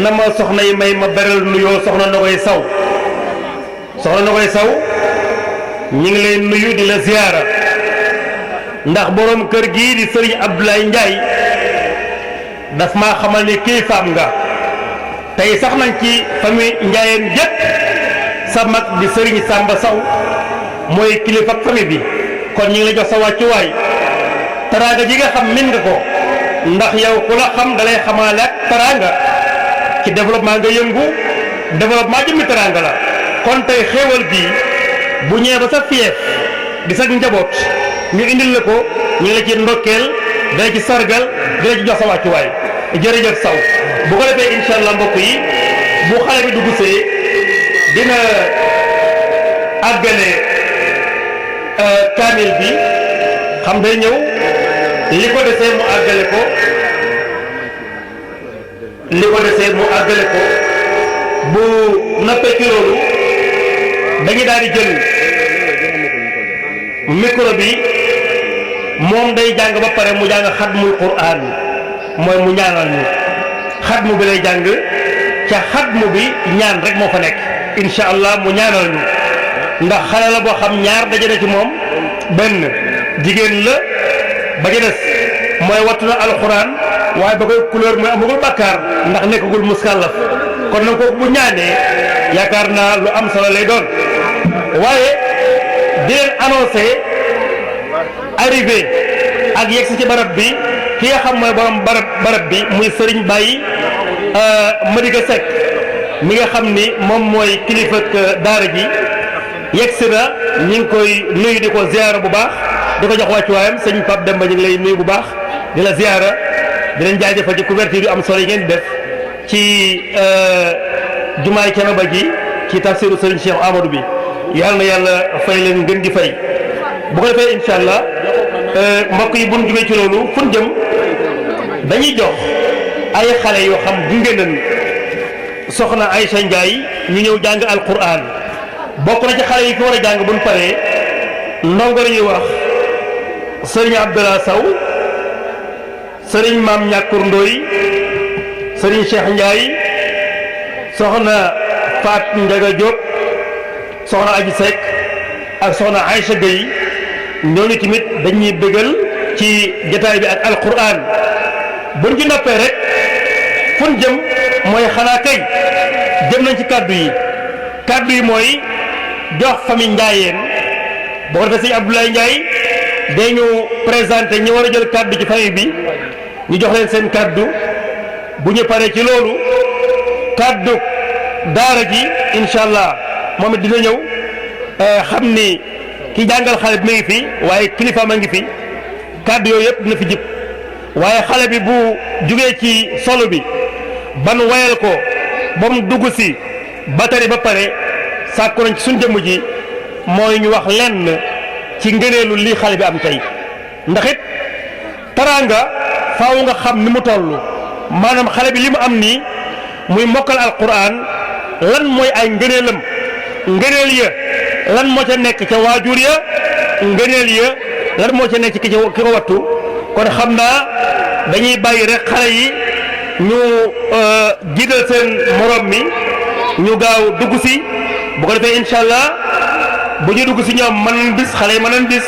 na ma soxna yi may ma beral nuyoo soxna Nogoy Saw ñu ngi lay nuyu di la ziyaara ndax borom kër gii di Serigne Abdoulaye Ndiaye daf maa xamal ni kilifaam nga tey sax nañ ci famille Ndiayeen jëpp sa mag di Serigne Samba Saw mooy kilifa ak famille bi kon ñu ngi lay jox sa wàccuwaay teraanga ji nga xam min nga ko ndax yow ku la xam dalay xamaale ak teraanga ci développement nga yëngu développement jëmmi teraanga la kon tey xéewal bii bu ñëwee ba sa fief di sa njaboot ñu indil la ko ñu ngi la ci ndokkeel dala ci sargal dala ci jox sa wàccuwaay jërëjëf Saw bu ko defee incha allah mbokk yi bu xale bi dugg see dina àggale kaamil bi xam day ñëw li ko desee mu àggale ko bu nappee ci loolu dañuy daal di jël micro bi moom day jàng ba pare mu jàng xatmul Qur'an mooy mu ñaanal ñu xatmu bi lay jàng ca xatmu bi ñaan rek moo fa nekk incha allah mu ñaanal ñu ndax xale la boo xam ñaar daje na ci moom benn jigéen la ba ca des mooy wattu na alxuraan waaye ba koy couleur mooy amagul bàkkaar ndax nekkagul muskàllaf kon nag kooku bu ñaanee yaakaar naa lu am solo lay doon waaye di leen annoncé arrivé ak yegsi ci barab bi ki nga xam mooy borom barab bi muy Serigne Baye Madika Seck mi nga xam ni moom mooy kilifa daara ji yegsi na ñu ngi koy nuyu di ko ziyaara bu baax di ko jox wàccuwaayam sëñ Pape Demba ñu ngi lay nuyu bu baax di la ziyaara di leen jaajëfal ci couverture yu am solo yi ngeen di def ci jumaay Thiénaba ji ci tafsiru Serigne Cheikh Amadou bi yàlla na yàlla fay leen ngeen di fay bu ko defee incha allah mbokk yi bu ñu jugee ci loolu fu ñu jëm dañuy jox ay xale yoo xam gunge nañ soxna Aïcha Ndiaye ñu ñëw jàng alquran bokk na ci xale yi fi war a jàng bu ñu paree ndongo la ñuy wax Serigne Abdallah Saw Serigne Maam Ñàkkur Ndoy Serigne Cheikh Ndiaye soxna Faat Ndiaga Diop soxna Aji Seck ak soxna Aïcha Gueye ñooñu tamit dañuy bëggal ci jotaay bi ak alquran buñ ci noppee rek fun jëm mooy xanaa kay jëm nañ ci kaddu yi mooy jox famille Ndiayeen boo ko defee sëñ Abdoulaye Ndiaye dañu présenté ñi war a jël kaddu ci famille bi ñu jox leen seen kaddu bu ñu paree ci loolu kaddu daara ji incha allah moom it dina ñëw xam ni ki jàngal xale bi mi ngi fi waaye kilifaam a ngi fi kaddu yooyu yëpp dina fi jib waaye xale bi bu jugee ci solo bi ban wayal ko ba mu dugg si ba tari ba pare sàkku nañ ci suñ jëmm ji mooy ñu wax lenn ci ngëneelu lii xale bi am tey ndax it taraanga faaw nga xam ni mu toll maanaam xale bi li mu am nii muy mokkal alquran lan mooy ay ngëneelam ngëneel ya lan moo ca nekk ca waajur ya ngëneel ya lan moo ca nekk ki ko wattu kon xam naa dañuy bàyyi rek xale yi ñu jiital seen morom mi ñu gaaw dugg si bu ko defee incha allah bu ñu dugg si ñoom mën nañ bis xale yi mën nañ bis.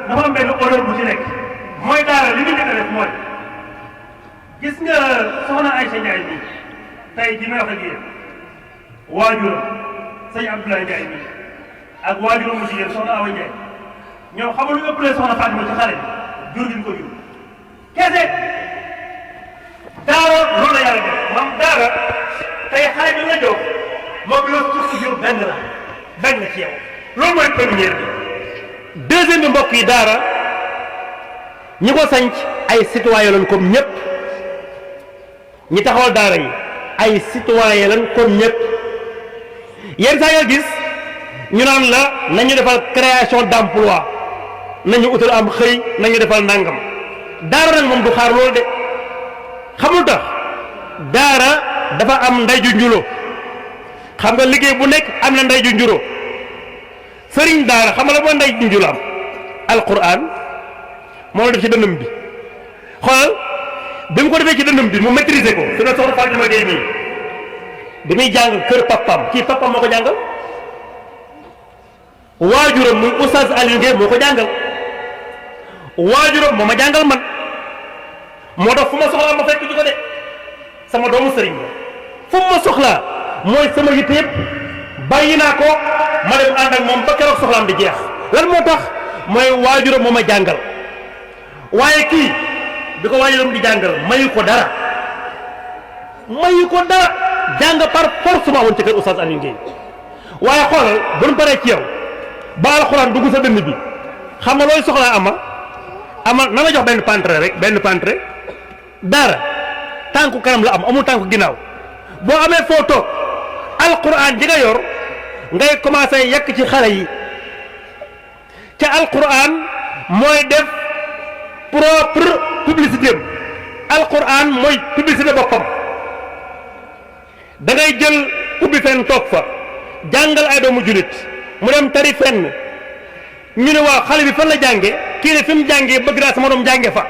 dafa am benn honneur bu ci nekk mooy daara li ñu njëkk a def mooy gis nga soxna Aïcha Ndiaye bi tey ji may wax ak yéen waajuram sëñ Abdoulaye Ndiaye bi ak waajuram mu jigéen soxna Awa Ndiaye ñoom xamul lu ëppalee soxna Fatima ci xale bi jur gi ñu ko jur kese daara loolu la yàlla def moom daara tey xale bi nga jox moom la suuf jur benn la ci yow loolu mooy première bi. deuxième bi mbokk yi daara ñi ko sanc ay citoyen lañ comme ñëpp ñi taxawal daara yi ay citoyen lañ comme ñëpp yenn saa nga gis ñu naan la nañu defal création d'emploi nañu utal am xëy nañu defal nangam daara nag moom du xaar loolu de xamul tax daara dafa am ndey ju njulo xam nga liggéey bu nekk am na ndey ju njulo sëriñ daara xam nga la moo ndey ju njulo am alquran moo def ci dënnam bi xoolal bi mu ko defee ci dënnam bi mu maîtriser ko su ne soxna Fatima Gueye nii bi muy jàng kër papam kii papam moo ko jàngal waajuram muy oustaz Aliou Gueye moo ko jàngal waajuram moo ma jàngal man moo tax fu ma soxlaa ma fekk ji ko de sama doomu sëriñ la fu ma soxlaa mooy sama yitte yëpp bàyyi naa ko ma dem ànd ak moom ba keroog soxlaam di jeex lan moo tax mooy waajuram moo ma jàngal waaye kii bi ko waajuram di jàngal mayu ko dara jàng par force ma woon ci kër oustaz Aliou Gueye waaye xoolal bu ñu paree ci yow ba alxuraan dugg sa dënn bi xam nga looy soxlaa ama na la jox benn pantre rek benn pantre dara tànku kanam la am amul tànku ginnaaw boo amee foo toog alquran ji nga yor ngay commencé yàq ci xale yi ca alquran mooy def propre publicité am alquran mooy publicité boppam da ngay jël ubbi fenn toog fa jàngal ay doomu julit mu dem tari fenn ñu ne waaw xale bi fan la jànge kii ne fi mu jàngee bëgg naa sama doom jànge fa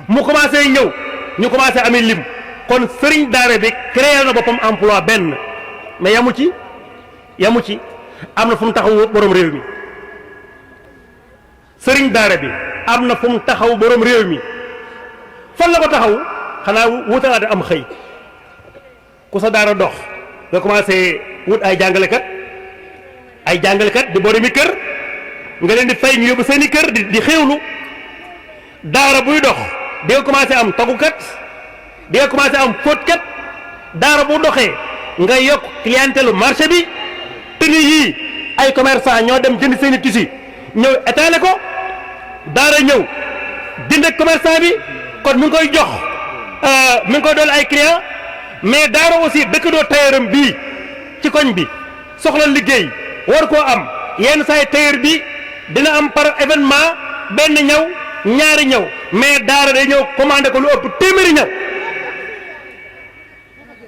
mu commencé ñëw ñu commencé amee lim kon sëriñ daara bi créé na boppam emploi benn mais yamu ci am na fu mu taxaw borom réew mi sëriñ daara bi am na fu mu taxaw borom réew mi fan la ko taxaw xanaa wutalaate am xëy ku sa daara dox nga commencé wut ay jàngalekat di boromi kër nga leen di fay ñu yóbbu seeni kër di xéewlu daara buy dox di nga commencé am toggukat di nga commencé am fóotkat daara bu doxee nga yokk clientèle marché bi te ni yii ay commerçant ñoo dem jënd seeni tissu ñëw étalé ko daara ñëw dindi commerçant bi kon mi ngi koy jox mi ngi koy dool ay client mais daara aussi dëkkandoo tailleuram bii ci koñ bi soxla liggéey war koo am yenn saay tailleur bi dina am par événement benn ñaw ñaari ñaw mais daara day ñëw commandé ko lu ëpp téeméeri ñaw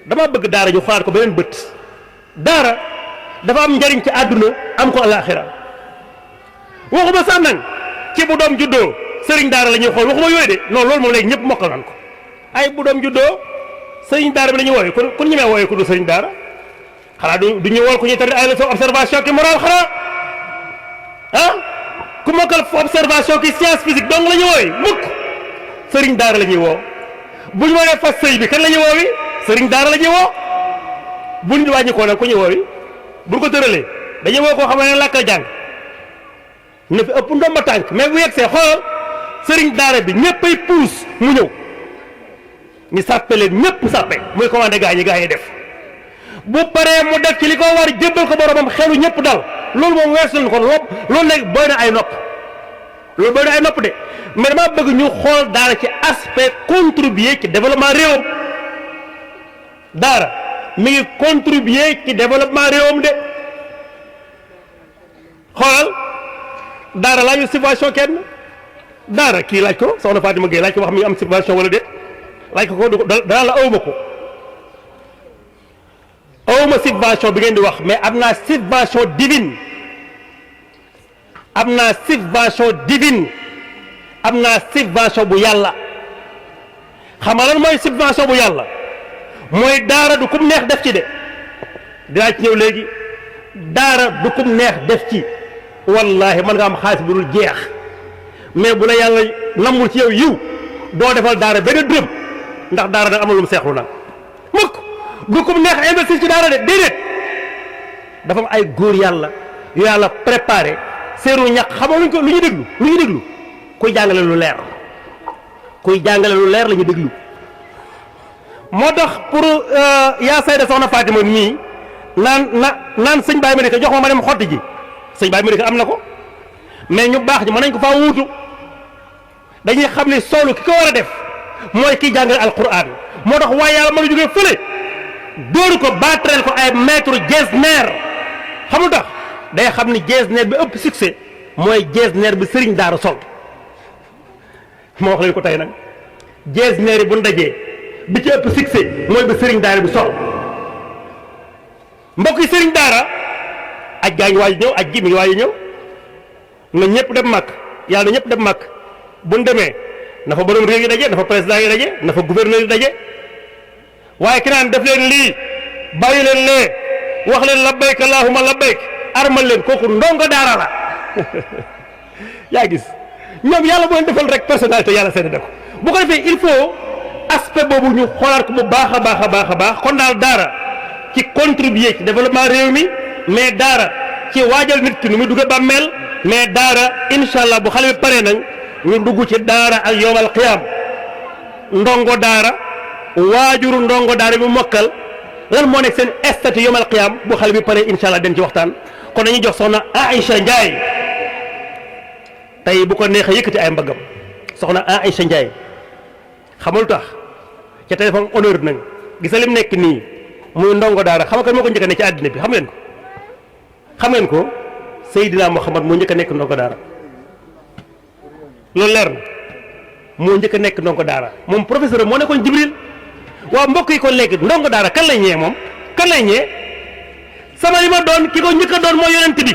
dama bëgg daara ñu xoolaat ko beneen bët daara dafa am njariñ ci àdduna am ko alaxira waxuma sax nag ci bu doom juddoo sëriñ daara la ñuy xool waxuma yooyu de non loolu moom léegi ñëpp mokkal nan ko ay bu doom juddoo sëriñ daara bi la ñuy wooye ku ñemee wooye ku du sëriñ daara xanaa du ñu wool ku ñuy tari ay leçon observation ki moral xanaa ah ku mokkal observation ki science physique donc la ñuy wooye mukk sëriñ daara la ñuy woo bu ñu woowee fas sëy bi kan la ñuy woowi sëriñ daara la ñuy woo bu ñu wàññi koo nag ku ñuy woowi bu ko tëralee dañuy woo koo xam ne làkkal jàng ne fi ëpp ndomba tànk mais bu yegsee xoolal sëriñ daara bi ñëppay puus mu ñëw ñu sàppe leen ñëpp sàppe muy commandé gaa yi def bu paree mu def ci li ko war jébbal ko boromam xelu ñëpp dal loolu moom weesu nañu ko loolu léegi booy na ay nopp loolu booy na ay nopp de mais dama bëgg ñu xool daara ci aspect contribuer ci développement réewam daara mi ngi contribuer ci développement réewam de xoolal daara laaju subvention kenn daara kii laaj ko soxna Fatima Gueye laaj ko wax mi am subvention wala déet laaj ko danaa la awma ko awma subvention bi ngeen di wax mais am naa subvention divine am naa subvention bu yàlla xam nga lan mooy subvention bu yàlla mooy daara du kum neex def ci de dinaa ci ñëw léegi daara du kum neex def ci wallahi mën nga am xaalis bu dul jeex mais bu la yàlla namul ci yow yiw doo defal daara benn dërëm ndax daara nag am na lu mu seexlu nag mukk du kum neex investir ci daara de déedéet dafa am ay góor yàlla yu yàlla préparé seeru ñax xamoo luñ ko lu ñu déglu kuy jàngale lu leer la ñu déglu moo tax pour yaa sayda soxna Fatima nii naan sëñ Baye Médika jox ma dem xotti ji sëñ Baye Médika am na ko mais ñu baax ñi mën nañ ko faa wuutu dañuy xam ne soolu ki ko war a def mooy kiy jàngale alquran moo tax waaye yàlla mën a jógee fële dóoru ko baatreel ko ay maître Getzner xamul tax day xam ni Getzner bi ëpp succès mooy Getzner bi sëriñ daara sol moo wax leen ko tey nag Getzner yi bu ndajee bi ci ëpp succès mooy bi sëriñ daara bi sol mbokk yi sëriñ daara aj gaa ngi waaj ñëw aj gi mi ngi waaj ñëw na ñëpp dem màkk yàlla na ñëpp dem màkk buñ demee na fa borom réew yi daje na fa président yi daje na fa gouverneur yi daje waaye ki naan def leen lii bàyyi leen lee wax leen labbayk allahumma labbayk armal leen kooku ndongo daara la yaa gis ñoom yàlla boo leen defal rek personnalité yàlla seede na ko bu ko defee il faut aspect boobu ñu xoolaat ko bu baax a baax kon daal daara ci contribuer ci développement réew mi mais daara ci waajal nit ki nu muy dugg bàmmeel mais daara incha allah bu xale bi paree nañ ñu dugg ci daara ak yowmal qiyaam ndongo daara waajuru ndongo daara bi mokkal lan moo nekk seen statut yowmal qiyaam bu xale bi paree incha allah den ci waxtaan kon dañuy jox soxna Aïcha Ndiaye tey bu ko neexee yëkkati ay mbagam soxna Aïcha Ndiaye xamul tax ca téléphone honneur nañ gisa lim nekk nii muy ndongo daara xam nga moo ko njëkk a ne ci àddina bi xam ngeen ko Seydina Muhammad moo njëkk a nekk ndongo daara loolu leer na moo njëkk a nekk ndongo daara moom professeur moo nekkoon Jibril waaw mbokk yi ko léegi ndongo daara kan lay ñee moom sama li ma doon ki ko njëkk a doon mooy yonent bi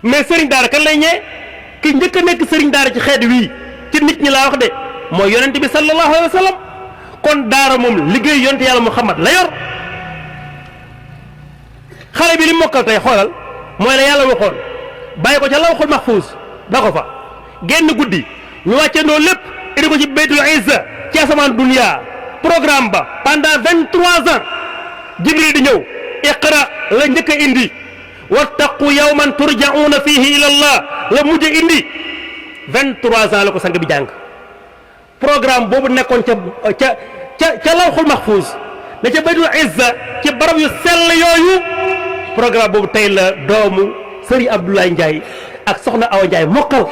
mais sëriñ daara kan lay ñee ki njëkk a nekk sëriñ daara ci xeet wii ci nit ñi laa wax de mooy yonent bi sallallahu alayhi wa sallam kon daara moom liggéey yonent yàlla Muhammad la yor xale bi li mokkal tey xoolal mooy la yàlla waxoon bàyyi ko ca lawxul mahfuus ba ko fa génn guddi ñu wàccandoo lépp indi ko ci baytul izza ci asamaan dunya programme ba pendant 23 ans jibril di ñëw iqra la njëkk a indi wattaqu yawman turja'una fihi ila allah la mujj a indi 23 ans la ko sang bi jàng programme boobu nekkoon ca lawxul mahfuus la ca baytul izza ci barab yu sell yooyu programme boobu tey la doomu Sëriñ Abdoulaye Ndiaye ak soxna Awa Ndiaye mokkal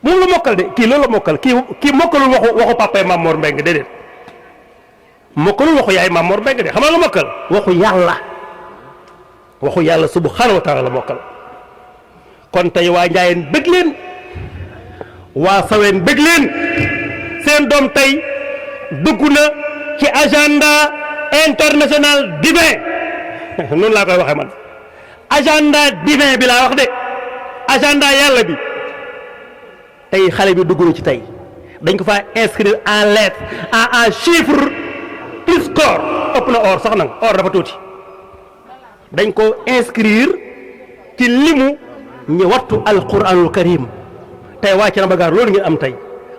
moom la mokkal de kii loolu la mokkal kii mokkalul waxu papay Mamor Mbengue déedéet mokkalul waxu yaay Mamor Mbengue de xam nga la mokkal waxu yàlla subhanahu wa taala la mokkal kon tey waa Njaayeen bëgg leen waa Saween bëgg leen seen doom tey dugg na ci agenda international divin noonu laa koy waxee man agenda divin bi laa wax de agenda yàlla bi tey xale bi dugg na ci tey dañ ko fa inscrire en lettre en chiffre plus or ëpp na or sax nag or dafa tuuti dañ ko inscrire ci limu ñu wattu alquranul karim tey wàcc na bagaar loolu ngeen am tey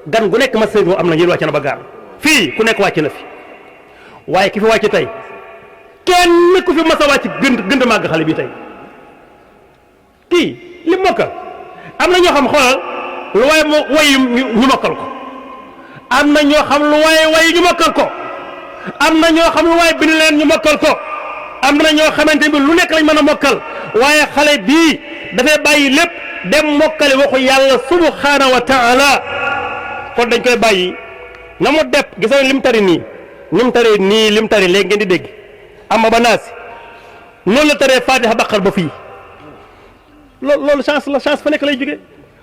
gan gu nekk ma sëñ moo am na yéen wàcc na bagaar fii ku nekk wàcc na fi waaye ki fi wàcc tey kenn ku fi mas a wàcc gënd màgg xale bi tey kii li mokkal am na ñoo xam xoolal lu waaye wayu ñu mokkal ko am na ñoo xam lu waaye wayu ñu mokkal ko am na ñoo xam lu waaye bind leen ñu mokkal ko am na ñoo xamante bi lu nekk lañ mën a mokkal waaye xale bii dafay bàyyi lépp dem mokkale waxu yàlla subhanahu wa taala kon dañ koy bàyyi na mu depp gis nga lim tari nii lim tari nii lim tari léegi ngeen di dégg amma ba naasi noonu la taree Fatiha Baqara ba fii loolu chance la chance fa nekk lay jóge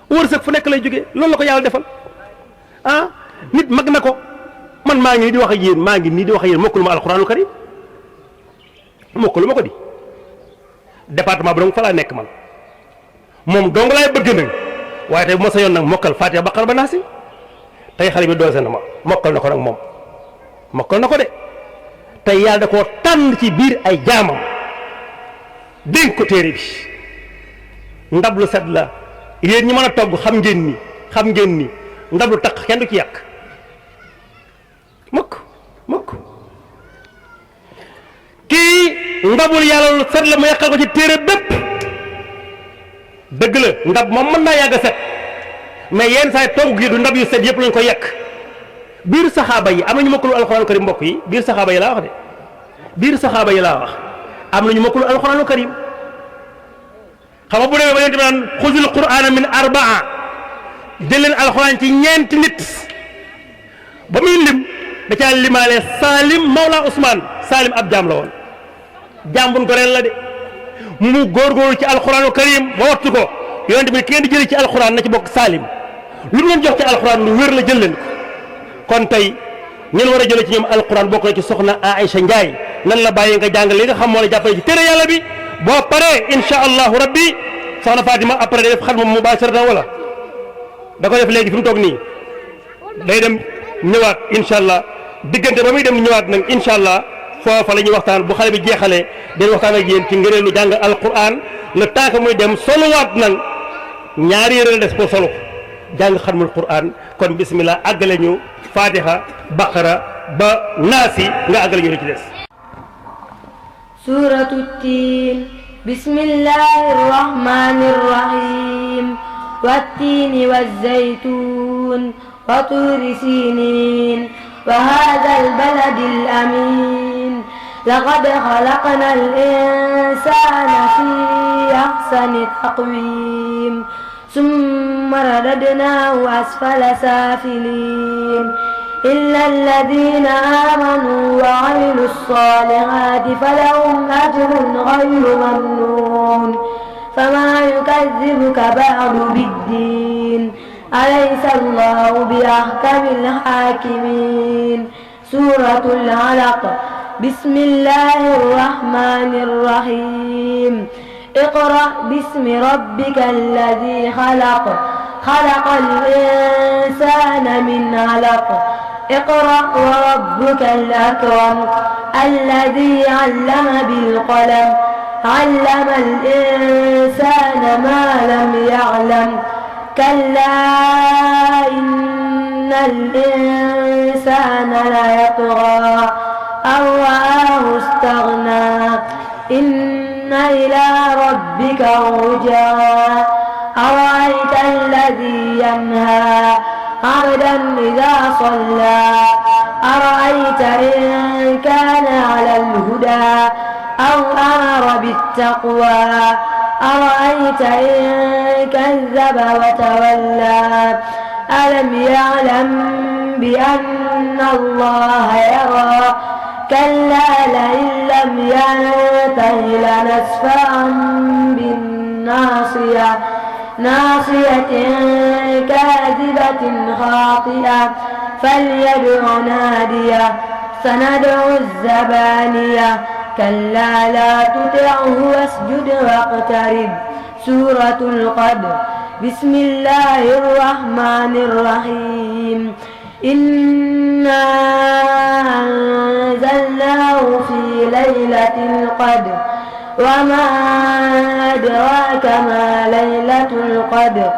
wërsëg fu nekk lay jóge loolu la ko yàlla defal ah nit mag na ko man maa ngi nii di wax ak yéen maa ngi nii di wax ak yéen mokkalu ma alxuraanul karim mokkalu ma ko di département bi donc fa laa nekk man moom dong laay bëgg nag waaye tey bu ma sa yoon nag mokkal Fatiha Baqara ba naasi tey xale bi doose na ma mokkal na ko nag moom mokkal na ko de tey yàlla da koo tànn ci biir ay jaamam dénk ko téere bi ndab lu set la yéen ñi mën a togg xam ngeen ni ndab lu taq kenn du ci yàq mukk kii ndabul yàlla lu set la mu yàqal ko ci téere bépp dëgg la ndab moom mën naa yàgg a set mais yenn saa yi togg gi du ndab yu set yëpp lañ ko yàq biir saxaaba yi am na ñu mokkalu alxuraanu karim mbokk yi biir saxaaba yi laa wax de biir saxaaba yi laa wax am na ñu mokkalu alxuraanu karim xam nga bu demee ba yéen tamit naan xuzul qur'aana min arbaa jël leen alxuraan ci ñeenti nit ba muy lim da caa limaale Salim Mawla Ousmane Salim ab jaam la woon jaam buñ ko reen la de mu góorgóorlu ci alxuraanu karim ba wattu ko yonent bi ki ngeen di jëlee ci alxuraan na ci bokk Salim lu mu leen jox ci alxuraan lu wér la jël leen ko kon tey ñeen war a jëlee ci ñoom alxuraan bokk na ci soxna Aïcha Ndiaye nan la bàyyi nga jàng li nga xam moo la jàppale ci téere yàlla bi boo paree incha allahu rabbi soxna Fatima après day def xatma mubasharatan wala da ko def léegi fi mu toog nii day dem ñëwaat incha allah diggante ba muy dem ñëwaat nag incha allah foofa la ñuy waxtaan bu xale bi jeexalee dañ waxtaan ak yéen ci ngëneelu jàng alquran le temps que muy dem soluwaat nag ñaari yëre la des pour solu jàng xatmul quran kon bismillah àggale ñu fatiha baqara ba naasi nga àggale ñu ci des. suuratu tiin bismillahi rahmani rahim wattiini wazzaytuun wa tuuri siiniin wa haadal baladil amiin laqad xalaqnal insaana fii ahsani taqwiim summa radadnaahu asfala saafiliin إلا الذين آمنوا وعملوا الصالحات فلهم أجر غير ممنون فما يكذبك بعد بالدين أليس الله بأحكم الحاكمين سورة العلق بسم الله الرحمن الرحيم اقرأ باسم ربك الذي خلق خلق الإنسان من علق اقرأ وربك الأكرم الذي علم بالقلم علم الإنسان ما لم يعلم كلا إن الإنسان ليطغى أن رآه استغنى إن إلى ربك الرجعى أرأيت الذي ينهى عبدا إذا صلى أرأيت إن كان على الهدى أو أمر بالتقوى أرأيت إن كذب وتولى ألم يعلم بأن الله يرى كلا لئن لم ينته لنسفعا بالناصية ناصية كاذبة خاطئة فليدع ناديه سندع الزبانية كلا لا تطعه واسجد واقترب سورة القدر بسم الله الرحمن الرحيم إنا أنزلناه في ليلة القدر وما أدراك ما ليلة القدر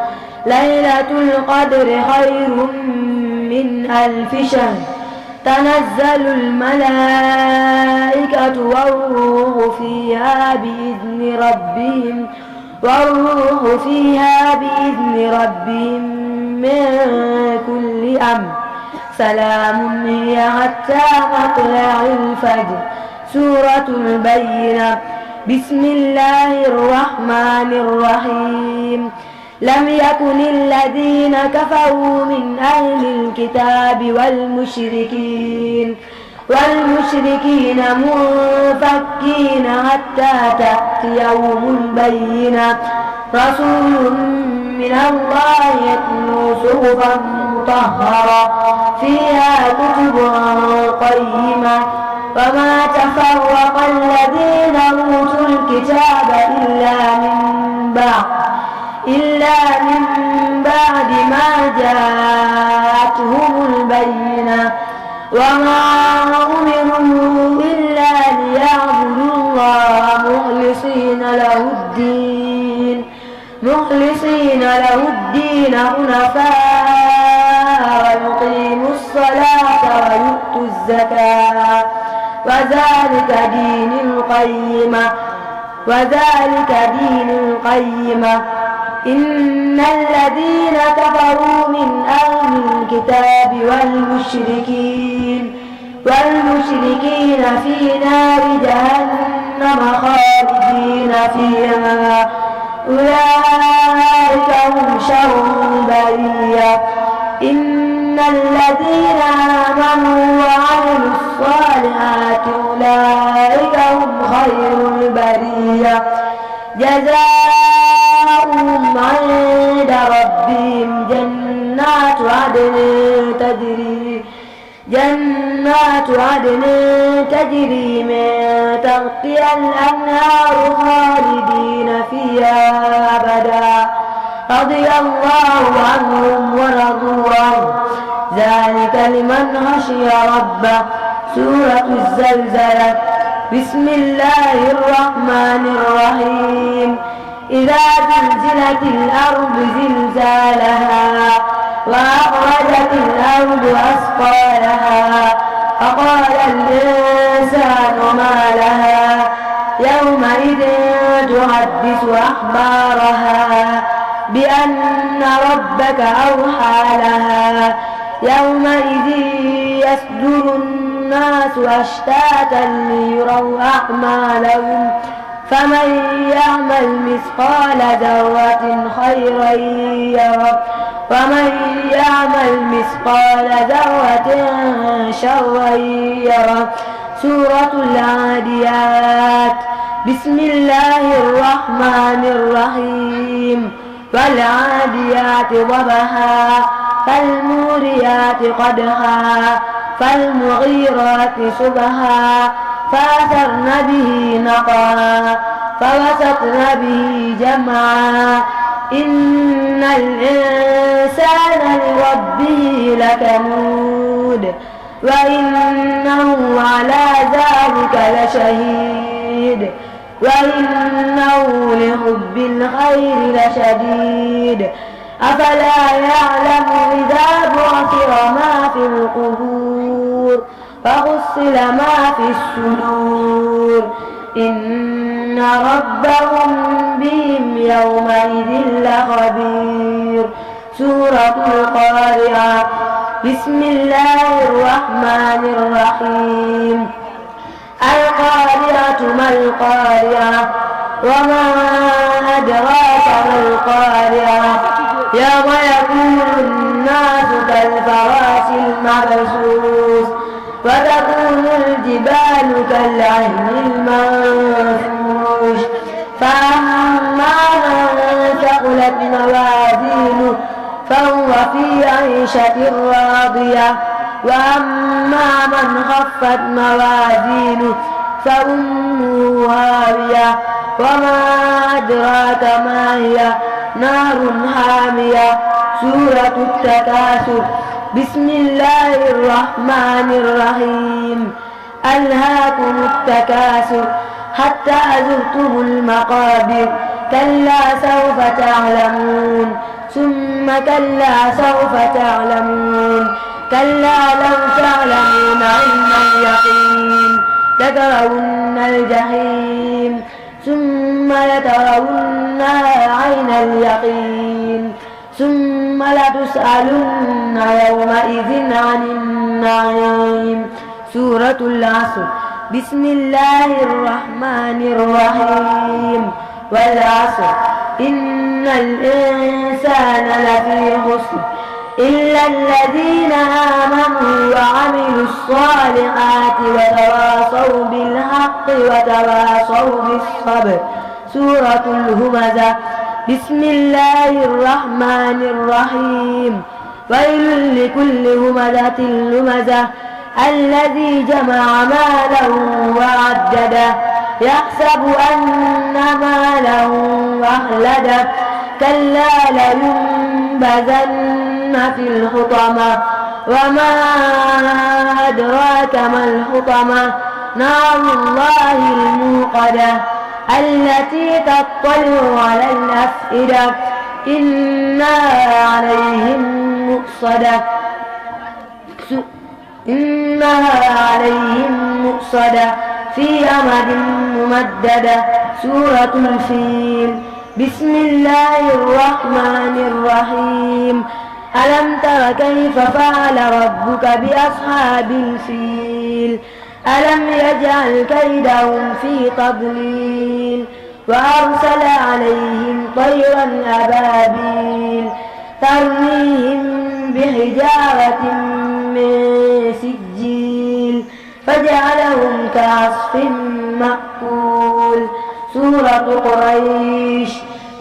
ليلة القدر خير من 1000 شهر تنزل الملائكة والروح فيها بإذن ربهم من كل أمر سلام هي حتى مطلع الفجر سورة البينة بسم الله الرحمن الرحيم لم يكن الذين كفروا من أهل الكتاب والمشركين منفكين حتى تأتيهم البينة رسول من الله يتلو صحفا مطهرة فيها كتب قيمة وما تفرق الذين أوتوا الكتاب إلا من بعد ما جاءتهم البينة وما أمروا إلا ليعبدوا الله مخلصين له الدين حنفاء ويقيموا الصلاة ويؤتوا الزكاة وذلك دين القيمة إن الذين كفروا من أهل الكتاب والمشركين في نار جهنم خالدين فيها أولئك هم شر البرية إن الذين آمنوا وعملوا الصالحات أولئك هم خير البرية جزاؤهم عند ربهم جنات عدن تجري من تحتها الأنهار خالدين فيها أبدا رضي الله عنهم ورضوا عنه ذلك لمن خشي ربه سورة الزلزلة بسم الله الرحمن الرحيم إذا زلزلت الأرض زلزالها وأخرجت الأرض أثقالها فقال الإنسان ما لها يومئذ تحدث أخبارها بأن ربك أوحى لها يومئذ يصدر الناس أشتاتا ليروا أعمالهم فمن يعمل مثقال ذرة خيرا يره ومن يعمل مثقال ذرة شرا يره سورة العاديات بسم الله الرحمن الرحيم والعاديات ضبحا فالموريات قدحا فالمغيرات صبحا فأثرن به نقعا فوسطن به جمعا إن الإنسان لربه لكنود وإنه على ذلك لشهيد وإنه لحب الخير لشديد أفلا يعلم إذا بعثر ما في القبور وحصل ما في الصدور إن ربهم بهم يومئذ لخبير. سورة القارعة. بسم الله الرحمن الرحيم. القارعة ما القارعة وما أدراك ما القارعة يوم يكون الناس كالفراش المبثوث وتكون الجبال كالعهن المنفوش فأما من ثقلت موازينه فهو في عيشة راضية وأما من خفت موازينه فأمه هاوية وما أدراك ما هي نار حامية. سورة التكاثر. بسم الله الرحمن الرحيم. ألهاكم التكاثر حتى زرتم المقابر كلا سوف تعلمون ثم كلا سوف تعلمون كلا لو تعلمون علم اليقين لترون الجحيم ثم لترونها عين اليقين ثم لتسألن يومئذ عن النعيم. سورة العصر. بسم الله الرحمن الرحيم. والعصر إن الإنسان لفي خسر إلا الذين آمنوا وعملوا الصالحات وتواصوا بالحق وتواصوا بالصبر. سورة الهمزة. بسم الله الرحمن الرحيم. ويل لكل همزة لمزة الذي جمع ماله وعدده يحسب أن ماله أخلده كلا لينبذن في الحطمة وما أدراك ما الحطمة نار الله الموقدة التي تطلع على الأفئدة إنها عليهم مؤصدة في أمد ممددة. سورة الفيل. بسم الله الرحمن الرحيم. ألم تر كيف فعل ربك بأصحاب الفيل ألم يجعل كيدهم في تضليل وأرسل عليهم طيرا أبابيل ترميهم بحجارة من سجيل فجعلهم كعصف مأكول. سورة قريش.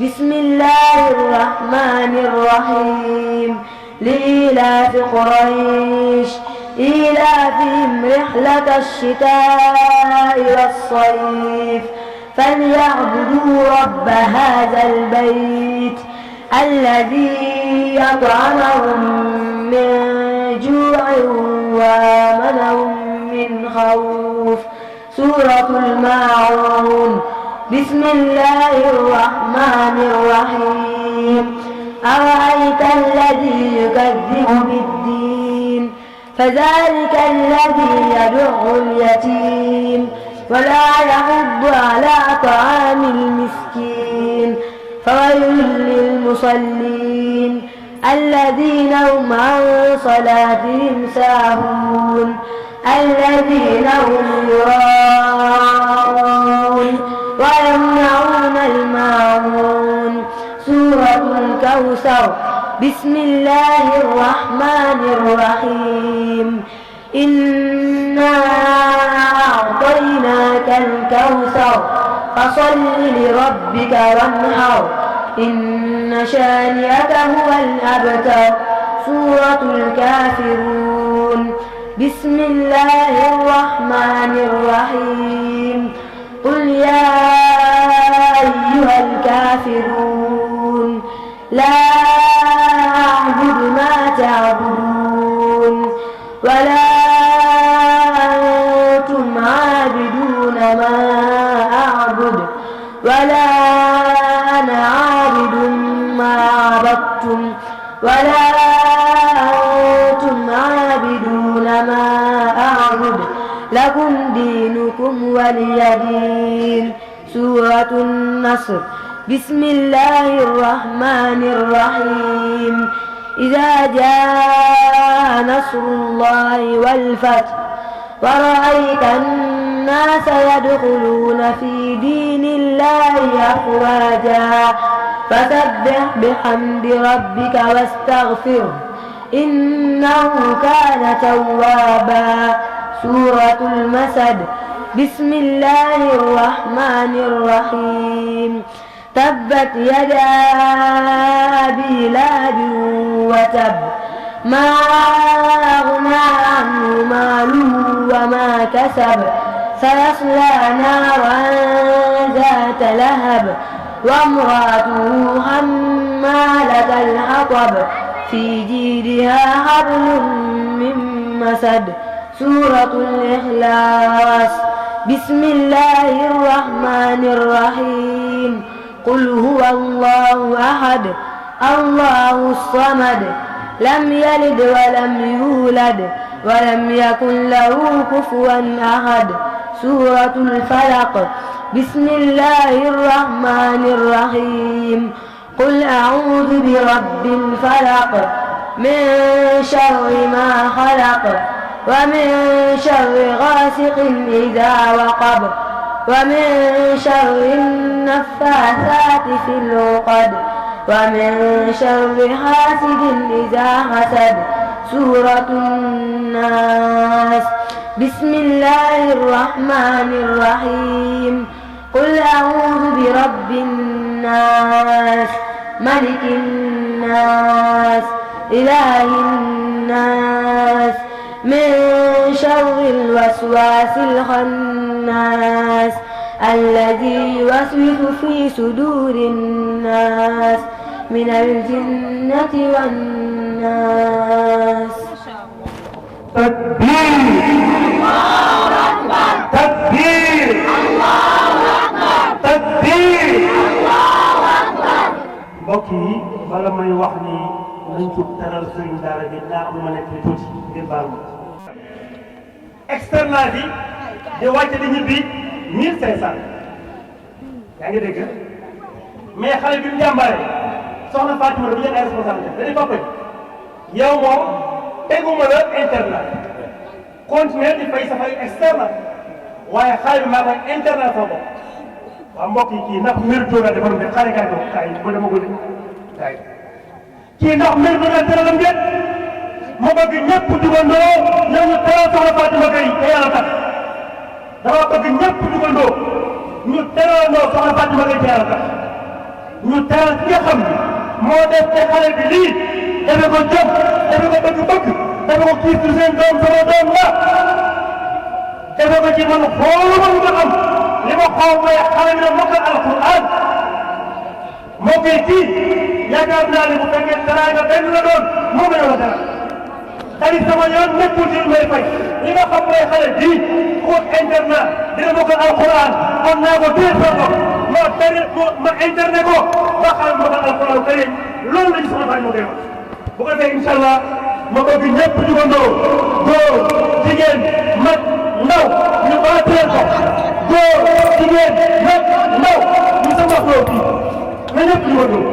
بسم الله الرحمن الرحيم. لإيلاف قريش إيلافهم رحلة الشتاء والصيف فليعبدوا رب هذا البيت الذي أطعمهم من جوع وآمنهم من خوف. سورة الماعون. بسم الله الرحمن الرحيم. أرأيت الذي يكذب بالدين فذلك الذي يدع اليتيم ولا يحض على طعام المسكين فويل للمصلين الذين هم عن صلاتهم ساهون الذين هم يراءون ويمنعون الماعون. سورة الكوثر. بسم الله الرحمن الرحيم. إنا أعطيناك الكوثر فصل لربك وانحر إن شانئك هو الأبتر. سورة الكافرون. بسم الله الرحمن الرحيم. قل يا الكافرون لا أعبد ما تعبدون ولا أنتم عابدون ما أعبد ولا أنا عابد ما عبدتم ولا أنتم عابدون ما أعبد لكم دينكم ولي دين. سورة النصر. بسم الله الرحمن الرحيم. إذا جاء نصر الله والفتح ورأيت الناس يدخلون في دين الله أفواجا فسبح بحمد ربك واستغفره إنه كان توابا. سورة المسد. بسم الله الرحمن الرحيم. تبت يدا أبي لهب وتب ما أغنى عنه ماله وما كسب سيصلى نارا ذات لهب وامرأته حمالة الحطب في جيدها حبل من مسد. سورة الإخلاص. بسم الله الرحمن الرحيم. قل هو الله أحد الله الصمد لم يلد ولم يولد ولم يكن له كفوا أحد. سورة الفلق. بسم الله الرحمن الرحيم. قل أعوذ برب الفلق من شر ما خلق ومن شر غاسق إذا وقب ومن شر النفاثات في العقد ومن شر حاسد إذا حسد. سورة الناس. بسم الله الرحمن الرحيم. قل أعوذ برب الناس ملك الناس إله الناس من شر الوسواس الخناس الذي يوسوس في صدور الناس من الجنة والناس. تكبير الله أكبر تكبير الله أكبر تكبير الله أكبر. mbokk yi bala may wax ni nañ ci teral sëriñ daara bi daa am lu ma nekk ni tuuti ngir baal ma. externat yi di wàcce di ñibbi 1500 yaa ngi dégg mais xale bi mu jàmbaare soxna Fatima du jël ay responsabilité dañuy papa yow moom teguma la internat continuer di fay sa fay externe waaye xale bi maa koy internat sa bopp. waaw mbokk yi kii ndax mérito la defarum de xale kaay ko kaay ba dama ko kaay kii ndax mérito la teralam ngeen ma bëgg ñëpp dugandoo nañu teral soxna Fatima Gueye te yàlla tax dama bëgg ñëpp dugandoo ñu teralandoo soxna Fatima Gueye te yàlla tax ñu teral ki nga xam ni moo def te xale bi lii dafa ko jom dafa ko bëgg-bëgg dafa ko kii sur seen doom sama doom la dafa ko ci man xooluma lu nga xam li ma xool mooy xale bi ne mokkal alquran moo koy kii yaakaar naa ne bu fekkee teraanga benn la doon moo ma yow a dara tey sama yoon nekkul ci lu may fay li nga xam mooy xale bii ku wut internat dina mokkal alquran kon naa ko téye sa bopp ma internet ko ba xale mokkal alquran karim loolu la ñu soxla fay moo koy wax bu ko defee incha allah ma bëgg ñëpp jugandoo góor jigéen mag ndaw ñu baateel ko góor jigéen mag ndaw ñu sama xloo fii na ñëpp jugandoo.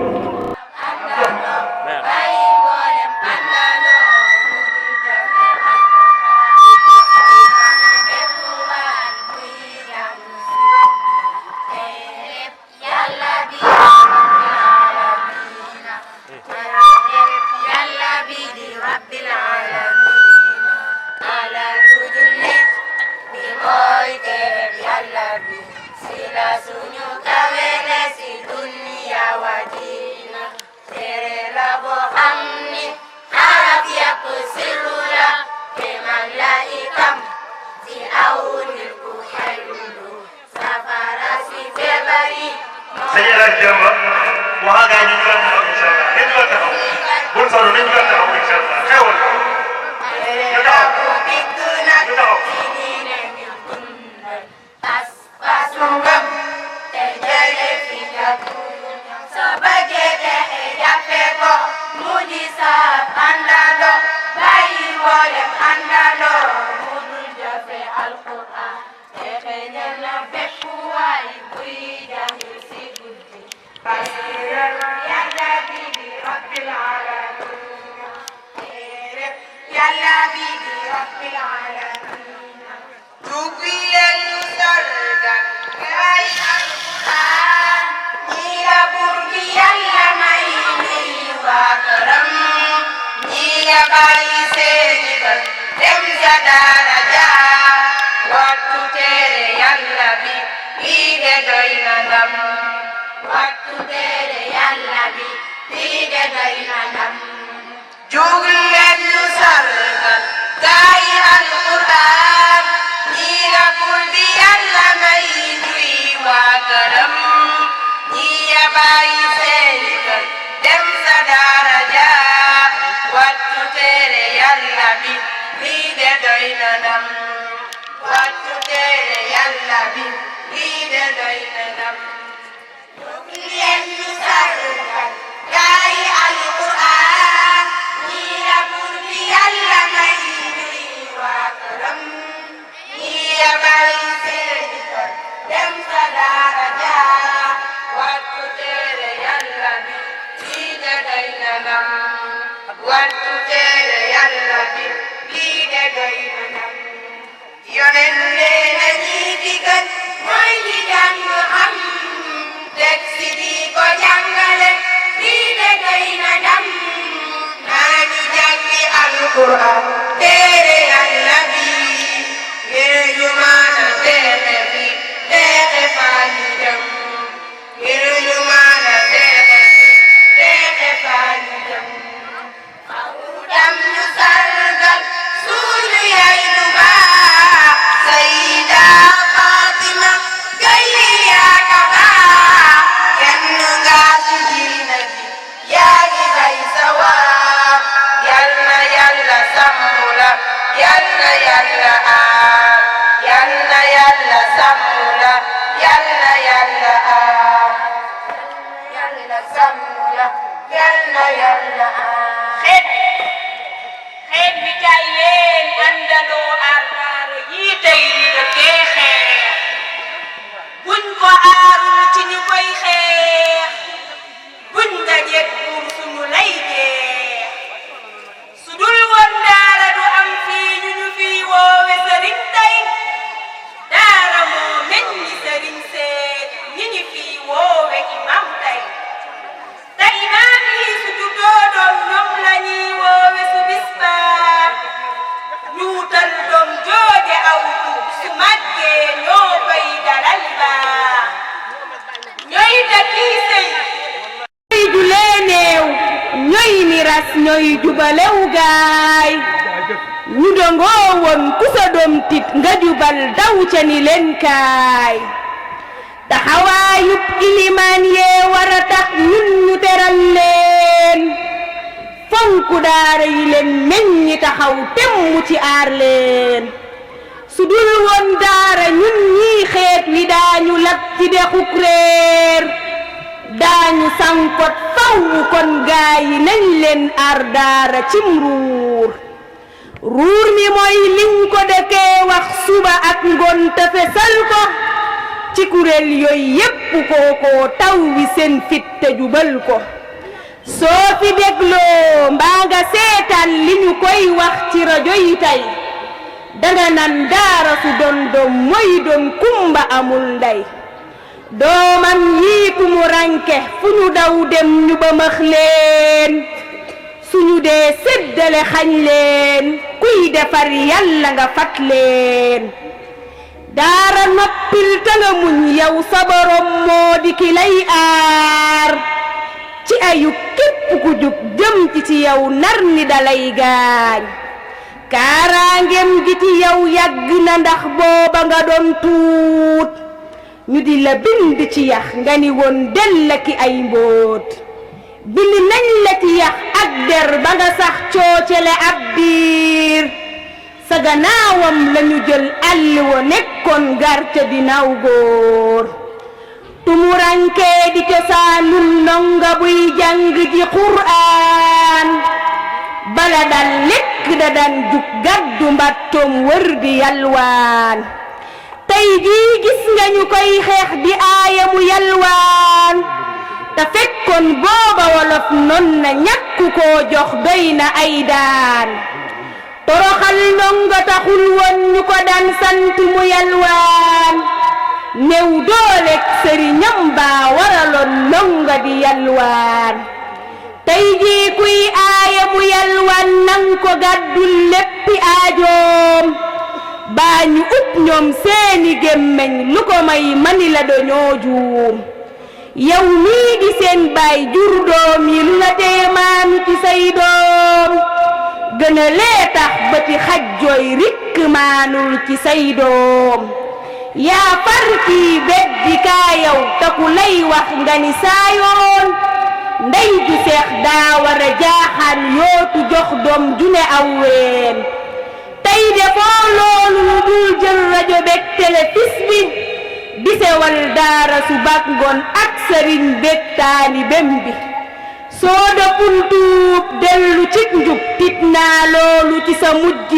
Señora Jamba mboolem àndandoo mu dul jafe alquran texe ñal na bépp waay buy jàng si guddi basiral yàlla bi di rabbil alamin yàlla bi di rabbil alamin tuubi leen ñu sargal gaay alquran ñi la buur bi yàlla may ñuy waa këram ñi ya bàyyi seeni kër dem ca daara ja wattu téere yàlla bi lii de doy na ndam wattu téere yàlla bi lii de doy na ndam jug leen ñu sargal gaay alquran ñi la buur bi yàlla may ñuy waa këram ñi ya bàyyi seeni kër dem sa daara ja wattu téere yàlla bi lii de doy na ndam wattu téere yàlla bi lii de doy na ndam jóg leen ñu sargal gaay alquran ñi la buur bi yàlla may ñuy waa këram ñi ya bàyyi seeni kër dem sa daara ja wattu téere yàlla bi lii de doy na ndam wattu téere yàlla bi lii de doy na ndam yonen leena ñi digal mooy ñi jàng xam teg si di ko jàngale lii de doy na ndam nañu jàngi alquran téere yàlla bi ngir ñu mën a texe fi texe faa ñu jëm ngir ñu mën a texe fi texe faa ñu jëm dam ñu sargal suñu yaay du baax Sayida Fatima Gaye yaa ka baax kenn nga ci diina ji yaa ngi bay sa waar yal na yàlla sàmm la yal na yàlla aar yal na yàlla sàmm la yal na yàlla aar yàlla sàmm la yal na yàlla aar xeet bi kay leen àndandoo aar daara yii tey li dëkkee xeex buñ ko aarul ci ñu koy xeex buñ dajeek buur suñu lay jeex su dul woon daara du am fii ñu fii woowe sëriñ tey daara moo meññi sëriñ seet ñi fii woowe imam tey te imaam yi su juddoo doom ñoom la ñuy woowe su bis baa ñu wutal doom jooje aw tur su màggee ñoo koy dalal baa ñooy dëkki sëy ñooy julee néew ñooy miras ñooy jubalew gaay ñu dongoo woon ku sa doom tit nga jubal daw ca ni leen kaay taxawaayub ilimaan yee war a tax ñun ñu teral leen fonku daara yi leen meññi taxaw temmu ci aar leen su dul woon daara ñun ñii xeet wi daañu lab ci dexuk réer daañu sankot faw kon gaay yi nañ leen aar daara cim ruur ruur mi mooy liñ ko dëkkee wax suba ak ngoon te fesal ko ci kuréel yooyu yépp kookoo taw wi seen fit te jubal ko soo fi dégloo mbaa nga seetaan li ñu koy wax ci rajo yi tey danga nan daara su doon doom mooy doon kumba amul ndey doomam yiitu mu ranke fu ñu daw dem ñu ba max leen suñu dee séddale xañ leen kuy defar yàlla nga fat leen daara noppil te nga muñ yow sa borom moo di ki lay aar ci ayu képp ku jug jëm ci yow nar ni dalay gaañ kaaraangem gi ci yow yàgg na ndax booba nga doon tuut ñu di la bind ci yax nga ni woon dell ki ay mbóot bind nañ la ci yax ak der ba nga sax coocele ab diir sa gannaawam lañu jël àll wa nekkoon garte dinaaw góor tumuranke di cosaanul ndonga buy jàng ji Qur'aan bala dal lépp nekk da daan jug gàddu mbattoom wër di yalwaan tey jii gis nga ñu koy xeex di aaya mu yalwaan te fekkoon booba wolof non na ñàkk koo jox doy na ay daan toroxal ndongo taxul woon ñu ko daan sant mu yalwaan néew dooleek sëriñam baa waraloon ndongo di yalwaan tey jii kuy aaya mu yalwaan nang ko gàddul léppi aajoom baa ñu upp ñoom seeni gémmeñ lu ko may mani la dañoo juum yow mii di seen baay jur doom yi lu la tee maanu ci say doom gën a lee tax bëti xajjooy rikk maanul ci say doom yaa far kii beddi kaa yow taku lay wax nga ni saayoon ndey ju seex daa war a jaaxaan yootu jox doom ju ne aw ween tey defoo loolu lu dul jël rajo bek téléfis bi di sewal daara su bak ngoon ak sëriñ bek taalibem bi soo dëppul tuub dellu cig njub tit naa loolu ci sa mujj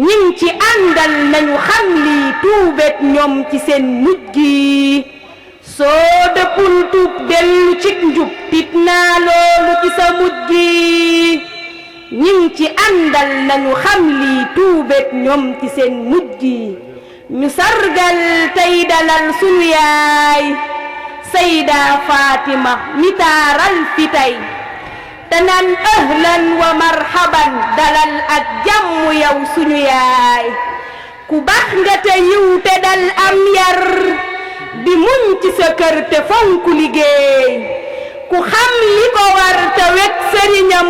ñim ci àndal nañu xam lii tuubet ñoom ci seen mujj soo dëppul tuub dellu cig njub tit naa loolu ci sa mujj ñim ci àndal nañu xam lii tuubet ñoom ci seen mujj ñu sargal tey dalal sunu yaay Sayda Fatima mi taaral fi tey te naan ahlan wa marhaban dalal ak jàmm yow sunu yaay ku baax nga te yiw te dal am yar di muñ ci sa kër te fonk liggéey ku xam li ko war te wekk sëriñam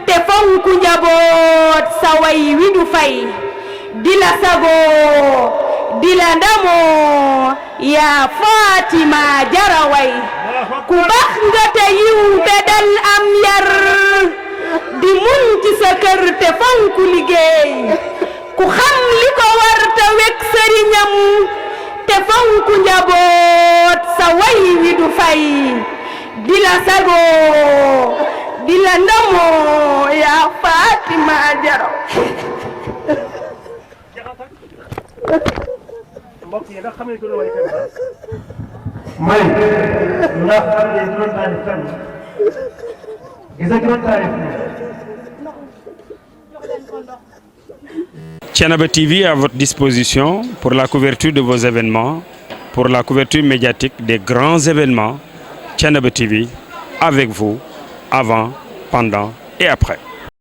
te fonk njaboot sa way wi du fay di la sagoo di la ndamoo yaa Fatima jaraway ku baax nga te yiw te dal am yar di muñ ci sa kër te fonk liggéey ku xam li ko war te wekk sëriñam te fonk njaboot sa way wi du fay di la sagoo di la ndamoo yaa Fatima jaraw mbokk yi ndax xam ngeen ko doon way kan may ndax xam ngeen doon taalif kan gis nga doon taalif Thiénaba TV à votre disposition pour la couverture de vos événements, pour la couverture médiatique des grands événements. Thiénaba TV avec vous avant, pendant et après.